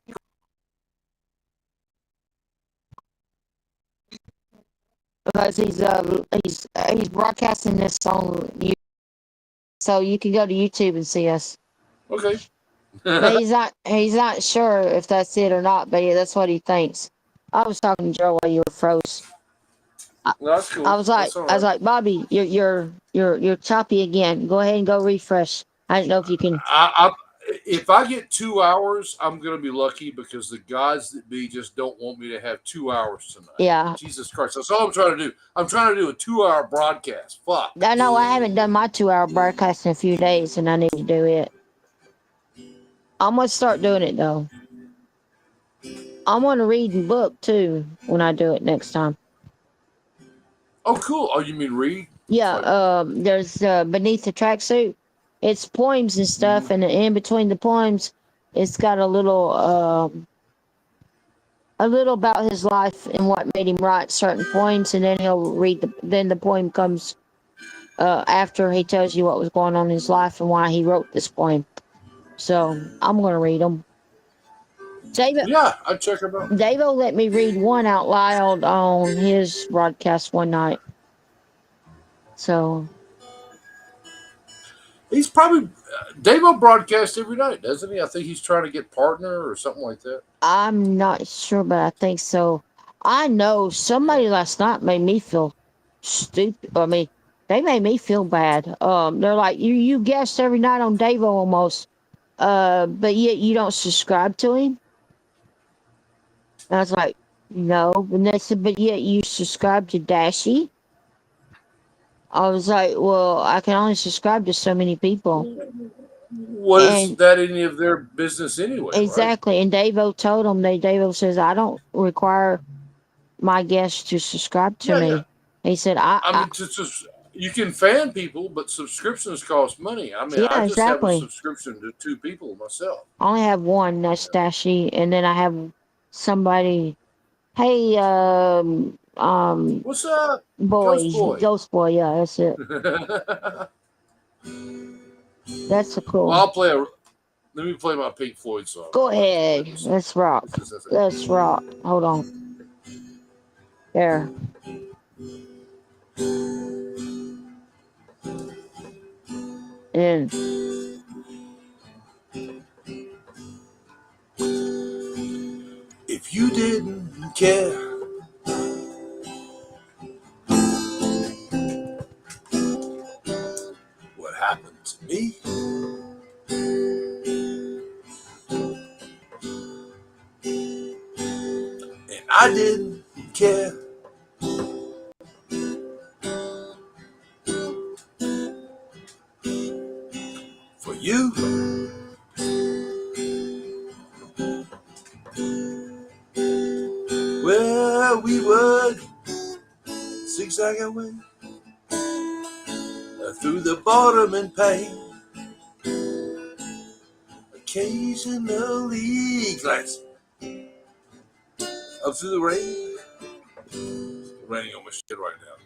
Because he's broadcasting this on you, so you can go to YouTube and see us. Okay. But he's not sure if that's it or not. But yeah, that's what he thinks. I was talking to Joe while you were froze. That's I cool. was like, That's all right. Bobby, you're choppy again. Go ahead and go refresh. I don't know if you can. If I get 2 hours, I'm gonna be lucky because the gods that be just don't want me to have 2 hours tonight. Yeah, Jesus Christ, that's all I'm trying to do. I'm trying to do a 2 hour broadcast. Fuck. I know. I haven't done my 2 hour broadcast in a few days, and I need to do it. I'm gonna start doing it though. I'm gonna read a book too when I do it next time. Oh, cool. Oh, you mean read? Yeah, Like, there's beneath the tracksuit. It's poems and stuff, and in between the poems, it's got a little about his life and what made him write certain poems, and then he'll read then the poem comes after he tells you what was going on in his life and why he wrote this poem. So I'm gonna read them. David, yeah, I'd check them out. Dave will let me read one out loud on his broadcast one night. So He's probably Dave will broadcast every night, doesn't he? I think he's trying to get partner or something like that. I'm not sure, but I think so. I know somebody last night made me feel stupid. I mean, they made me feel bad. They're like, you guest every night on Davo almost, but yet you don't subscribe to him. And I was like, no. And they said, but yet you subscribe to Dashy. I was like, well, I can only subscribe to so many people. What is And that any of their business anyway, right? exactly. And Davo told them, Davo says, I don't require my guests to subscribe to Yeah, yeah. me. He said, I mean, you can fan people, but subscriptions cost money. I mean, I yeah, just have a exactly. subscription to 2 people myself. I only have one, that's Dashy, and then I have somebody. Hey, What's up, Ghost boy, Boy? Ghost Boy, yeah, that's it. Well, That's a cool. I'll play a. Let me play my Pink Floyd song. Go ahead, let's rock. Let's rock. Hold on. There. And If you didn't care, what happened to me? And I didn't care. For you, well, we would zigzag our way through the boredom and pain. Occasionally glancing up through the rain. Raining on my shit right now.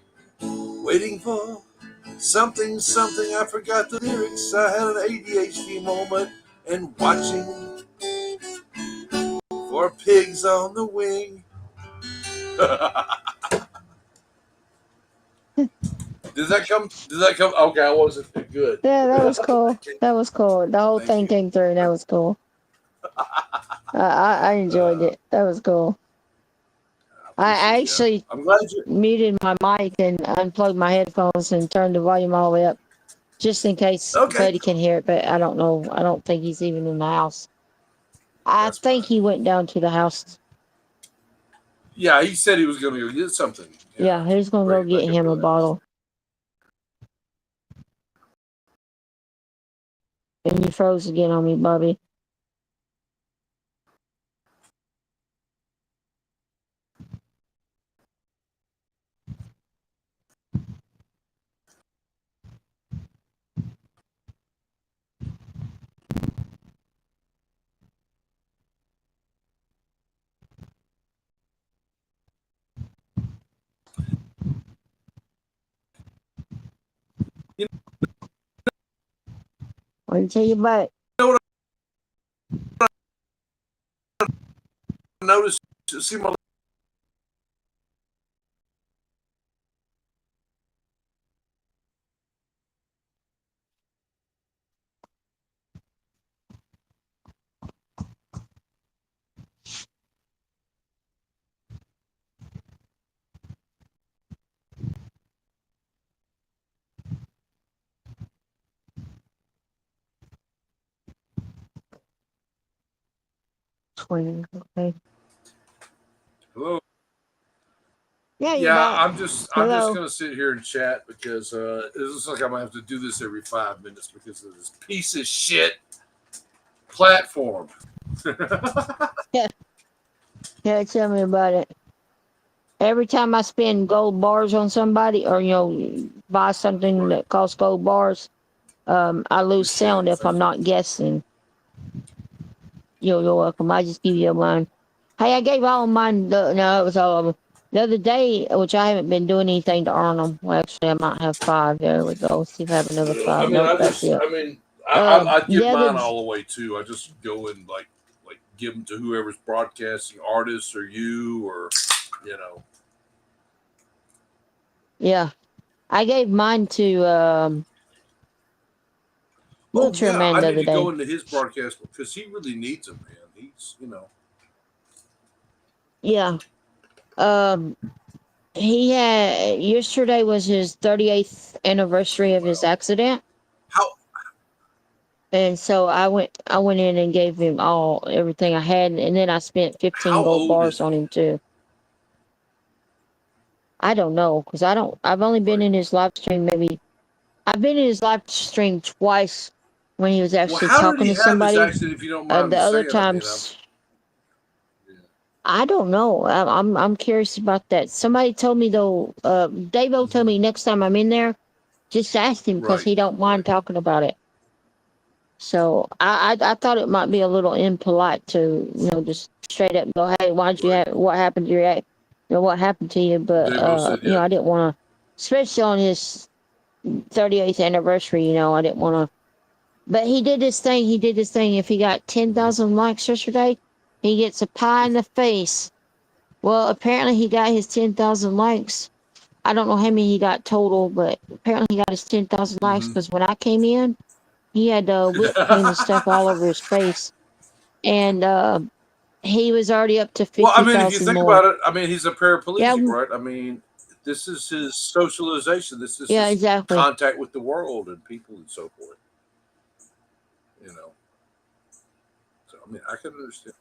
Waiting for something, I forgot the lyrics. I had an ADHD moment and watching for pigs on the wing. Did that come? Okay, I wasn't good. yeah, that was cool. That was cool. The whole thing came through. That was cool. I enjoyed it. That was cool. I actually I'm glad you. muted my mic and unplugged my headphones and turned the volume all the way up, just in case Buddy can hear it. But I don't know. I don't think he's even in the house. I think he went down to the house. Yeah, he said he was going to go get something. Yeah, he's going to go get him a bottle. And you froze again on me, Bobby. What did you tell you about it? You know what I noticed? See my. Okay. Hello. Yeah, I'm just gonna sit here and chat because it looks like I'm gonna have to do this every 5 minutes because of this piece of shit platform. Yeah, tell me about it. Every time I spend gold bars on somebody or, buy something that costs gold bars, I lose sound if I'm not guessing. You're welcome. I just give you mine. Hey, I gave all of mine. No, it was all of them. The other day, which I haven't been doing anything to earn them. Well, actually, I might have 5. There we go. See if I have another 5. Nope, that's it. I'd give mine all the way too. I just go and like give them to whoever's broadcasting, artists or you or Yeah, I gave mine to Wheelchair Man the I other need to day. go into his broadcast because he really needs them, man. He's Yeah. Um, he had yesterday was his 38th anniversary of his accident, How and so I went in and gave him everything I had, and then I spent 15 how gold old is bars on he? him too. I don't know because I've only been Right. in his live stream maybe. I've been in his live stream twice when he was Well, actually how did talking he to have his somebody. accident? If you don't mind The me other saying, I mean, I'm. times Yeah. I don't know. I'm curious about that. Somebody told me though. Davo told me next time I'm in there, just ask him because Right. he don't mind talking about it. So I thought it might be a little impolite to just straight up go, hey, why'd you Right. have what happened to what happened to you? But Davo said, yeah. I didn't want to, especially on his 38th anniversary. I didn't want to. But he did this thing. He did this thing. If he got 10,000 likes yesterday, he gets a pie in the face. Well, apparently he got his 10,000 likes. I don't know how many he got total, but apparently he got his 10,000 likes Mm-hmm. because when I came in, he had whipped cream and stuff all over his face. And he was already up to Well, I mean, if you 50,000 think more. about it, I mean, he's a Yeah, paraplegic, right? I mean, this is his socialization. This is yeah, his exactly. contact with the world and people and so forth. You know, so I mean, I can understand.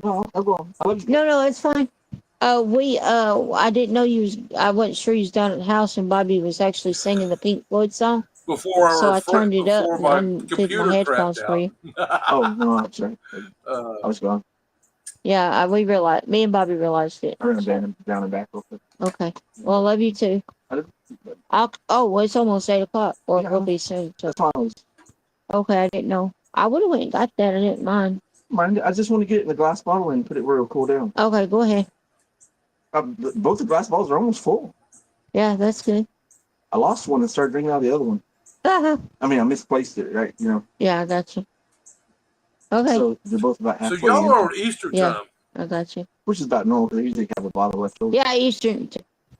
No, I'll go on. I love you. No, it's fine. I didn't know I wasn't sure you was down at the house and Bobby was actually singing the Pink Floyd song. So I turned it up Before and my undid my computer crapped headphones for out. you. Oh no, I'm sorry. I was gone. Yeah, we realized, me and Bobby realized it. I ran down and back real quick. Okay. Well, I love you too. Well, it's almost 8 o'clock, or it will be soon. So. That's why I was. Okay, I didn't know. I would have went and got that. I didn't mind. I just want to get it in a glass bottle and put it where it'll cool down. Okay, go ahead. Both the glass bottles are almost full. Yeah, that's good. I lost one and started drinking out of the other one. I mean, I misplaced it, right? Yeah, I got you. Okay. So they're both about So halfway y'all in, are on Eastern Yeah. time. I got you. which is about normal because I usually have a bottle left over. Yeah, Eastern.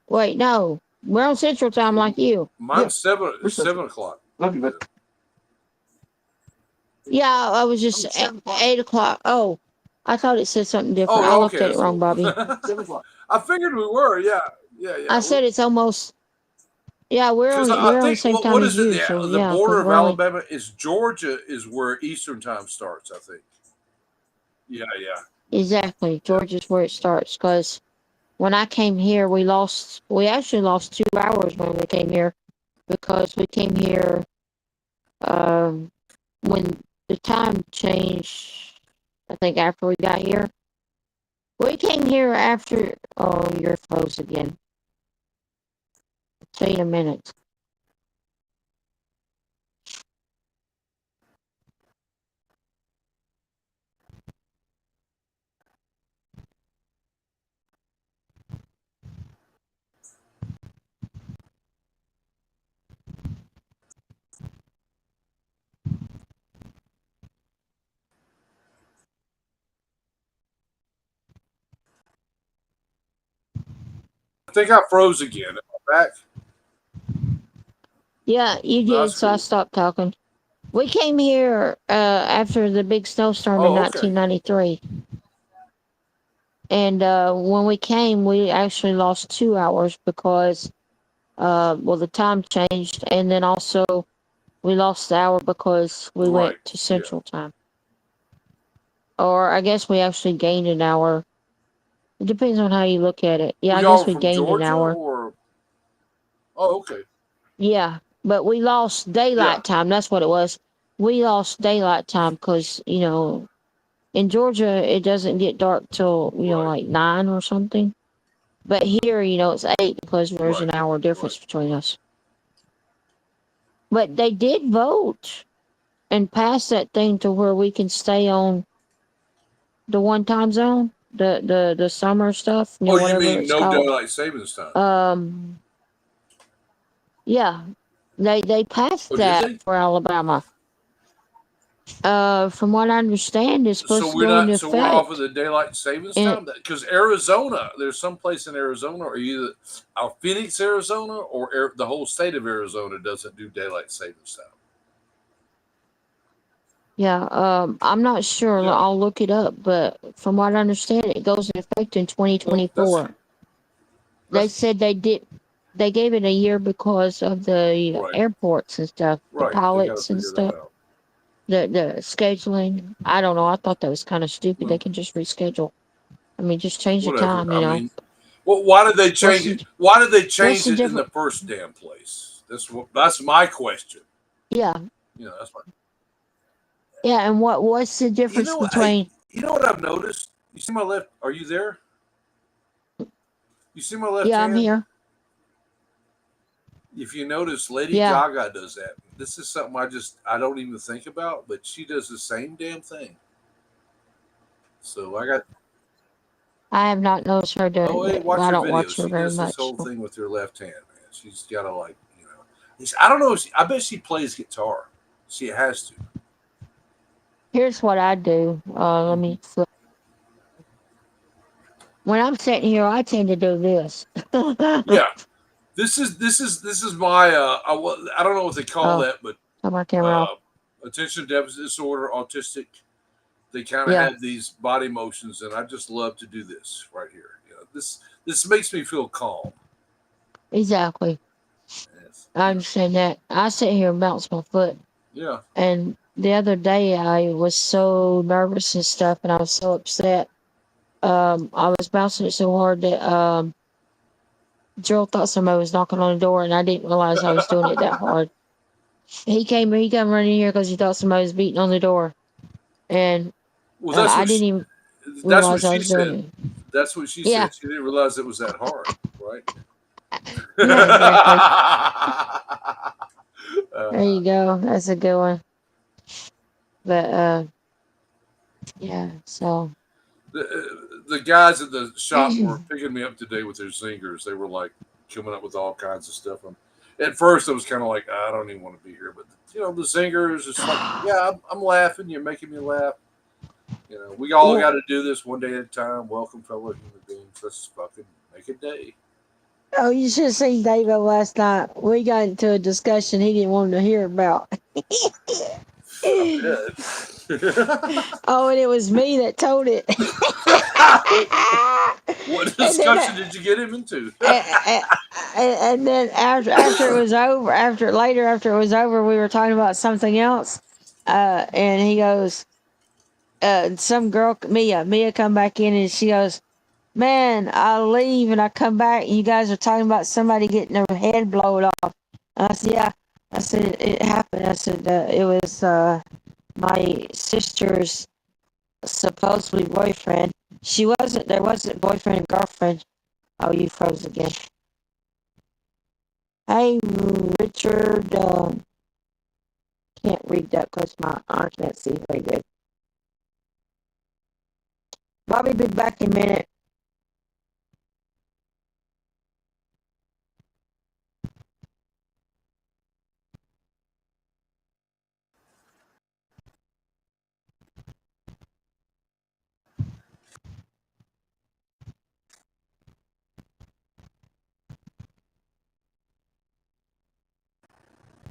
Wait, no. We're on Central Time like you. Mine's We're 7 o'clock. Love you, bud. Yeah, I was just at 8 o'clock. Oh, I thought it said something different. I Oh, looked okay. at it That's wrong, cool. Bobby. 7 o'clock. I figured we were. Yeah. I said it's almost. Yeah, Because I we're on the think same time what as is it? you. So The yeah, border because of we're only. Alabama is Georgia is where Eastern time starts. I think. Yeah. Exactly. Georgia's where it starts. Because when I came here, we actually lost 2 hours when we came here because we came here when the time changed. I think after we got here, we came here after. Oh, you're close again. I'll tell you in a minute. I think I froze again. Am I back? Yeah, you No, did. that's So I cool. stopped talking. We came here after the big snowstorm in Oh, okay. 1993. And when we came, we actually lost 2 hours because, the time changed. And then also, we lost the hour because we Right. went to Yeah. Central Time. Or I guess we actually gained an hour. It depends on how you look at it. Yeah, Were I y'all guess we from gained an Georgia hour. or? Oh, okay. Yeah, but we lost Yeah. daylight time. That's what it was. We lost daylight time because, in Georgia, it doesn't get dark till, Right. like 9 or something. But here, it's 8 because there's Right. an hour difference Right. between us. But they did vote and pass that thing to where we can stay on the one time zone, the summer stuff, Oh, you whatever mean it's no called. daylight savings time? Yeah, they passed Oh, did that they? for Alabama. From what I understand, it's So supposed to we're go into not. So we're off of effect. the daylight savings And time because Arizona. There's some place in Arizona, or either Phoenix, Arizona, or the whole state of Arizona doesn't do daylight savings time. Yeah, I'm not sure. Yeah. I'll look it up, but from what I understand, it goes in effect in Well, that's 2024. They that's said they gave it a year because of the right. airports and stuff, the Right. They got to pilots and figure that stuff, out. the scheduling. I don't know. I thought that was kind of stupid. They Well, can just reschedule. I mean, just change the whatever. time. I mean, well, why did they What's change it? the Why did they what's change the it in difference? the first damn place? That's my question. Yeah, That's my. yeah. And what's the You difference know what? Hey, between? you know what I've noticed? You see my left? Are you there? You see my left Yeah, I'm hand? here. If you notice, Lady Yeah, Gaga does that. This is something I don't even think about, but she does the same damn thing. So I got. I have not noticed her doing Oh it wait, yet. watch I her don't video. watch her She very does this much. whole thing with her left hand, man. She's got to I don't know. I bet she plays guitar. She has to. Here's what I do. Let Mhm. me flip. When I'm sitting here, I tend to do this. Yeah, this is my I don't know what they call Oh, that, but turn my camera off. uh, attention deficit disorder, autistic. They kind of Yeah, have these body motions, and I just love to do this right here. This makes me feel calm. exactly. Yes. I understand that. I sit here and bounce my foot. Yeah. And the other day, I was so nervous and stuff, and I was so upset. I was bouncing it so hard that Gerald thought somebody was knocking on the door, and I didn't realize I was doing it that hard. He come running here because he thought somebody was beating on the door, and Well, I didn't even that's what realize I she was doing said. it. That's what she Yeah, said. She didn't realize it was that hard, right? yeah, exactly. There uh, you go. That's a good one. But yeah. So the guys at the shop were picking me up today with their zingers. They were like coming up with all kinds of stuff. And at first, I was kind of like, I don't even want to be here. But the zingers, it's like, yeah, I'm laughing. You're making me laugh. We all well, got to do this one day at a time. Welcome, fellow human beings. Let's fucking make a day. oh, you should have seen David last night. We got into a discussion he didn't want to hear about. I bet. Oh, and it was me that told it. What and then discussion did you get him into? and, and then after it was over, after it was over, we were talking about something else. And he goes, some girl Mia come back in and she goes, "Man, I leave and I come back. And you guys are talking about somebody getting their head blown off." And I said, "Yeah." I said, "It happened." I said, "It was my sister's supposedly boyfriend. She wasn't. There wasn't boyfriend and girlfriend." Oh, you froze again. Hey, Richard. Can't read that because my I can't see very good. Bobby, be back in a minute.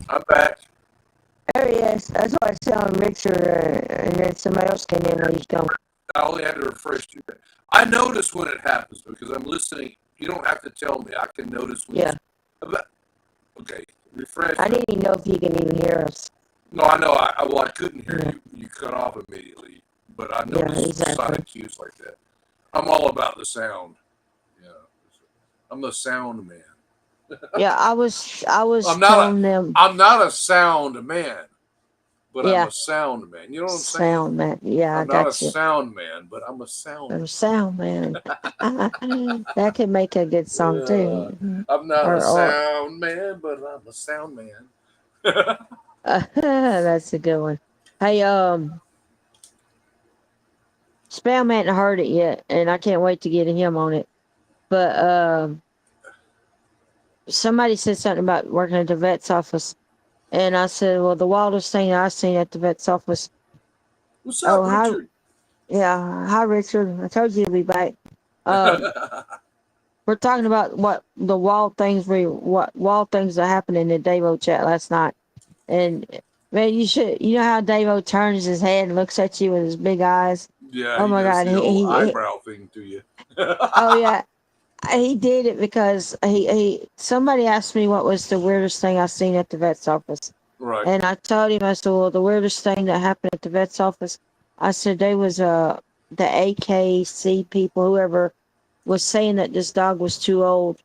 I'm back. There he is. That's why I was telling Richard, and then somebody else came in when he's gone. I only had to refresh you. I notice when it happens because I'm listening. You don't have to tell me. I can notice when Yeah. Okay, refresh. I didn't even know if you can even hear us. No, I know. I couldn't hear you. You cut off immediately. But I Yeah, noticed exactly. sonic cues like that. I'm all about the sound. Yeah, I'm the sound man. Yeah, I was I'm not a. telling them. I'm not a sound man, but I'm Yeah, a sound man. You know what I'm saying? sound man. Yeah, I I'm not a got you. sound man, but I'm a sound I'm man. sound man. That could make a good song too. I'm not a Or sound man, but I'm a sound man. that's a good one. Hey, Spam hadn't heard it yet, and I can't wait to get him on it. But somebody said something about working at the vet's office, and I said, "Well, the wildest thing I seen at the vet's office." What's Oh, up, hi, Richard? yeah, hi, Richard. I told you to be back. Um, we're talking about what wall things that happened in the Davo chat last night, and Man, you should. You know how Davo turns his head and looks at you with his big eyes. Yeah, Oh he my does God, the old eyebrow thing to you. oh yeah, he did it because he somebody asked me what was the weirdest thing I seen at the vet's office, Right. and I told him, I said, well, the weirdest thing that happened at the vet's office, I said they was the AKC people, whoever, was saying that this dog was too old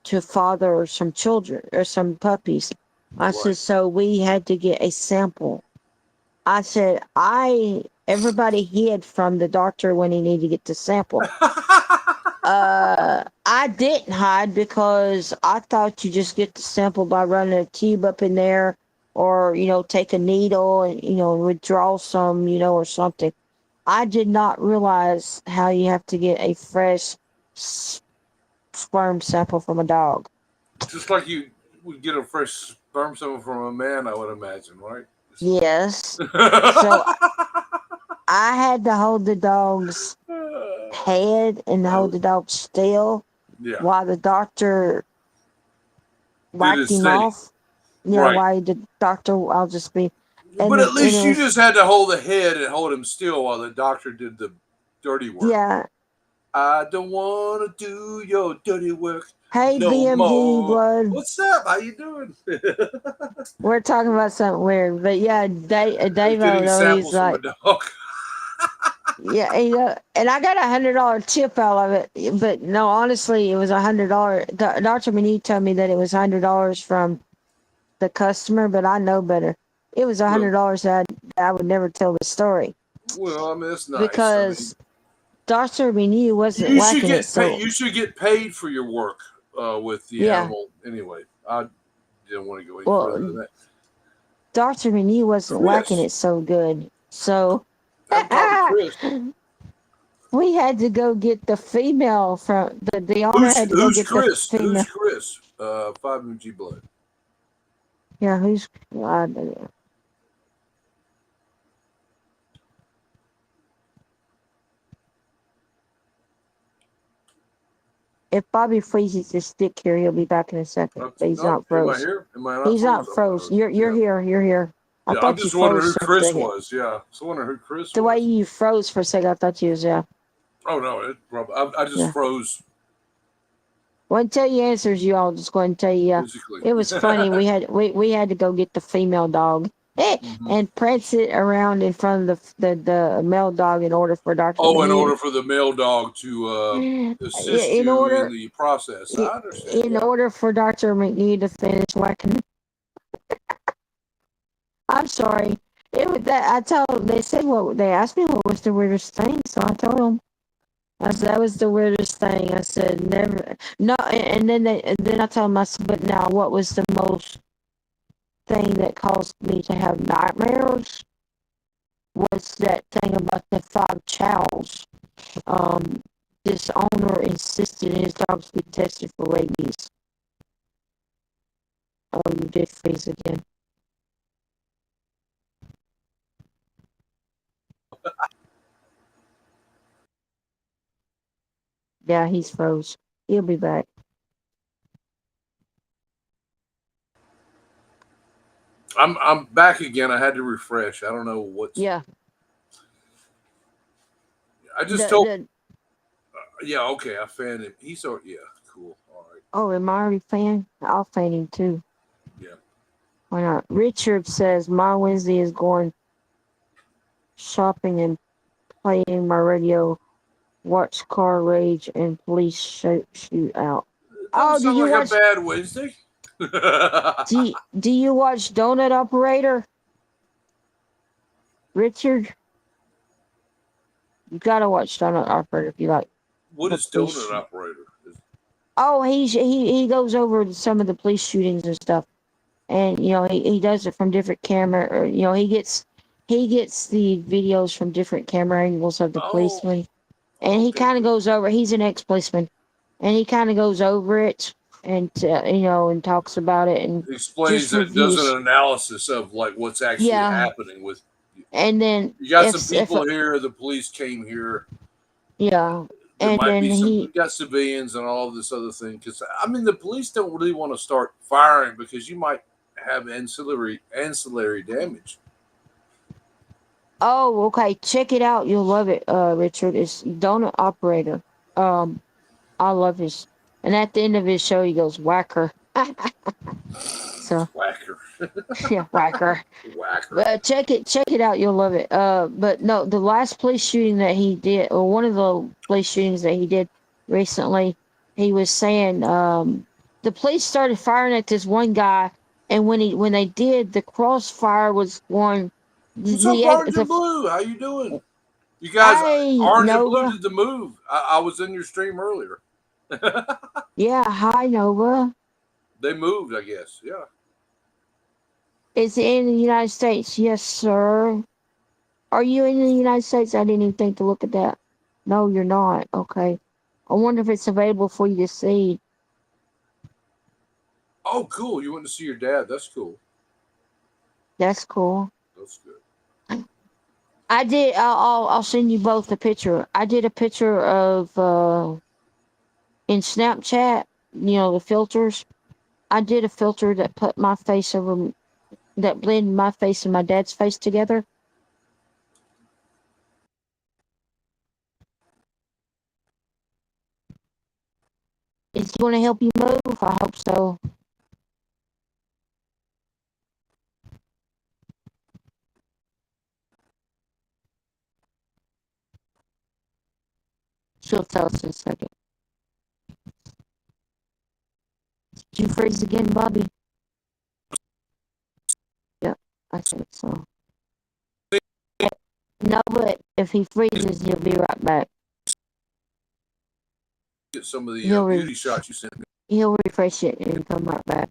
to father some children or some puppies. I Right. said, so we had to get a sample. I said, everybody hid from the doctor when he needed to get the sample. I didn't hide because I thought you just get the sample by running a tube up in there, or take a needle and withdraw some, or something. I did not realize how you have to get a fresh sperm sample from a dog. Just like you would get a fresh sperm sample from a man, I would imagine, right? Yes. So I had to hold the dog's head and hold the dog still Yeah. while the doctor Did whacked his him thing. off. Right. Why the doctor? I'll just be. But at And it least you was, just had to hold the head and hold him still while the doctor did the dirty work. yeah. I don't want to do your dirty work Hey, no BMG more. blood. What's up? How you doing? We're talking about something weird, but yeah, Dave. Getting Though he's samples from a like, dog. yeah, and I got $100 tip out of it. But no, honestly, it was $100. Dr. Monique told me that it was $100 from the customer, but I know better. It was $100 that I would never tell the story Well, I mean, that's nice. I mean, because Dr. Monique wasn't you should whacking it. get paid. So You should get paid for your work with the yeah, animal. Anyway, I didn't want to go any further than well, that. Dr. Monique wasn't whacking Chris, it so good. So I'm talking to Chris. we had to go get the female from the owner Who's had to go who's get the Chris? Who's female. Chris? 5MG Blood. Yeah, who's I don't know. If Bobby freezes his stick here, he'll be back in a second. But he's No, not am I froze. here? Am I not He's froze? not froze. You're Yeah. here. You're here. I Yeah, I'm thought you just wondering froze who for a Chris second. was. Yeah, so wondering who Chris The way was. you froze for a second, I thought you was Oh no, it probably. I just yeah. froze Well, until you answers, you, I'll just go ahead and tell you. physically. It was funny. We had to go get the female dog and prance it around in front of the male dog in order for Dr. Oh, in Monique. order for the male dog to assist in you order in the process. I understand. in Yeah. order for Dr. McNee to finish whacking. I'm sorry. It was that I told. They said they asked me what was the weirdest thing, so I told them. I said that was the weirdest thing. I said never, no, and then I told them, I said, but now what was the most thing that caused me to have nightmares? Was that thing about the 5 chows. This owner insisted his dogs be tested for rabies. Oh, you did freeze again. Yeah, he's froze. He'll be back. I'm back again. I had to refresh. I don't know what's. Yeah. I just The, told. the, Yeah, okay. I fanned him. He's so yeah, cool. All right. oh, am I already fan? I'll fan him too. Yeah. Why not? Richard says my Wednesday is going shopping and playing my radio, watch car rage and police shoot out. Doesn't Oh, did sound you like watch? a bad Wednesday. Do you watch Donut Operator? Richard, you gotta watch Donut Operator if you like. What is Donut Operator? Oh, he goes over some of the police shootings and stuff, and he does it from different camera, or he gets the videos from different camera angles of the policemen, and he kind of goes over. He's an ex-policeman, and he kind of goes over it and and talks about it and Explains just it, does reviews. an analysis of like what's actually happening with. And then You got some people here. The police came here. Yeah. There And might then be some. We got civilians and all this other thing. Because I mean, the police don't really want to start firing because you might have ancillary damage. Oh, okay. Check it out. You'll love it, Richard. It's Donut Operator. I love his. And at the end of his show, he goes whacker. So Whacker. yeah, whacker. Whacker. Check it out. You'll love it. But no, the last police shooting that he did, or one of the police shootings that he did recently, he was saying the police started firing at this one guy, and when they did, the crossfire was going. What's up, Orange and Blue? How you doing? You guys, Hi, Orange and Nova. Blue did the move. I was in your stream earlier. Yeah, hi, Nova. They moved, I guess. Yeah. Is it in the United States? Yes, sir. Are you in the United States? I didn't even think to look at that. No, you're not. Okay. I wonder if it's available for you to see. Oh, cool. You went to see your dad. That's cool. That's cool. That's good. I did. I'll send you both a picture. I did a picture of in Snapchat. You know the filters. I did a filter that put my face over, that blended my face and my dad's face together. Is he going to help you move? I hope so. She'll tell us in a second. Did you freeze again, Bobby? Yep, I think so. No, but if he freezes, he'll be right back. Get some of the He'll beauty shots you sent me. He'll refresh it and come right back.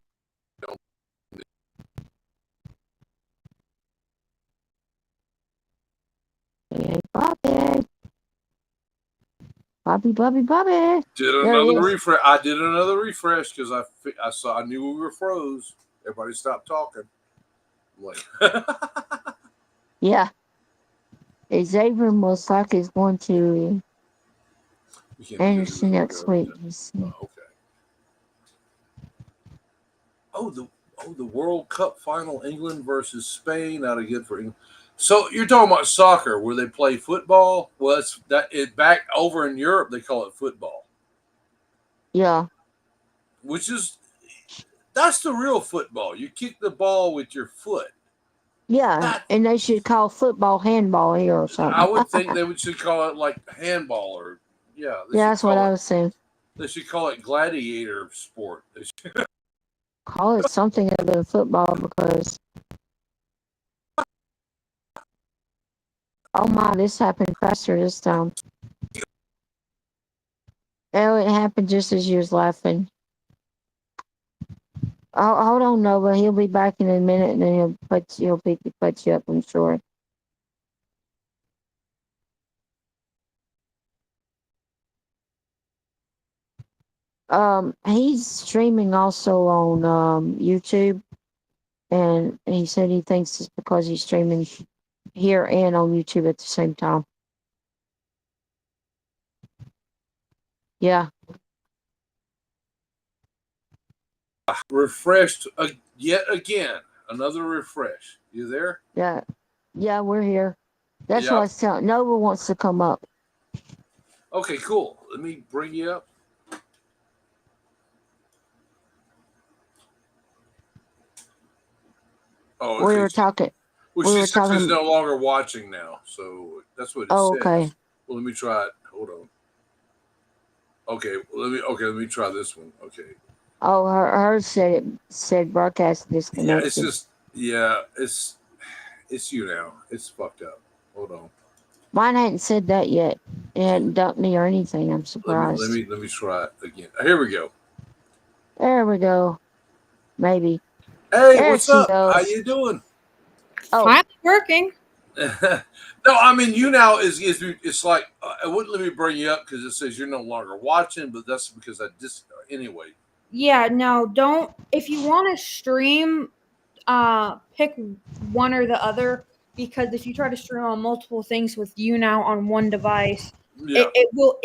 Hey, Bobby. Bobby. Did another refresh. I did another refresh because I knew we were froze. Everybody stopped talking. I'm like, yeah. Xavier most likely is going to Anderson next week. Oh, okay. The World Cup final, England versus Spain. Not a good for England. So you're talking about soccer, where they play football? Well, back over in Europe they call it football. Yeah. That's the real football. You kick the ball with your foot. Yeah, and they should call football handball here or something. I would think they should call it like handball or yeah. Yeah, that's what I was saying. They should call it gladiator sport. They should call it something other than football because. Oh my, this happened faster this time. Oh, it happened just as you was laughing. Oh, hold on, Nova. He'll be back in a minute, and then he'll put you up. I'm sure. He's streaming also on YouTube, and he said he thinks it's because he's streaming here and on YouTube at the same time. Yeah. Refreshed yet again. Another refresh. You there? Yeah, we're here. That's what I was telling. Nova wants to come up. Okay, cool. Let me bring you up. Oh, okay. We were talking. Well, she says she's no longer watching now, so that's what it says. Okay. Well, let me try it. Hold on. Okay, let me try this one. Okay. Oh, hers said broadcast disconnected. Yeah, it's YouNow. It's fucked up. Hold on. Mine hadn't said that yet. It hadn't dumped me or anything. I'm surprised. Let me try it again. Here we go. There we go. Maybe. Hey, what's up? How you doing? Oh, finally working. No, I mean YouNow is it's like it wouldn't let me bring you up because it says you're no longer watching, but that's because I just anyway. Yeah, no, don't. If you want to stream, pick one or the other, because if you try to stream on multiple things with YouNow on one device, it will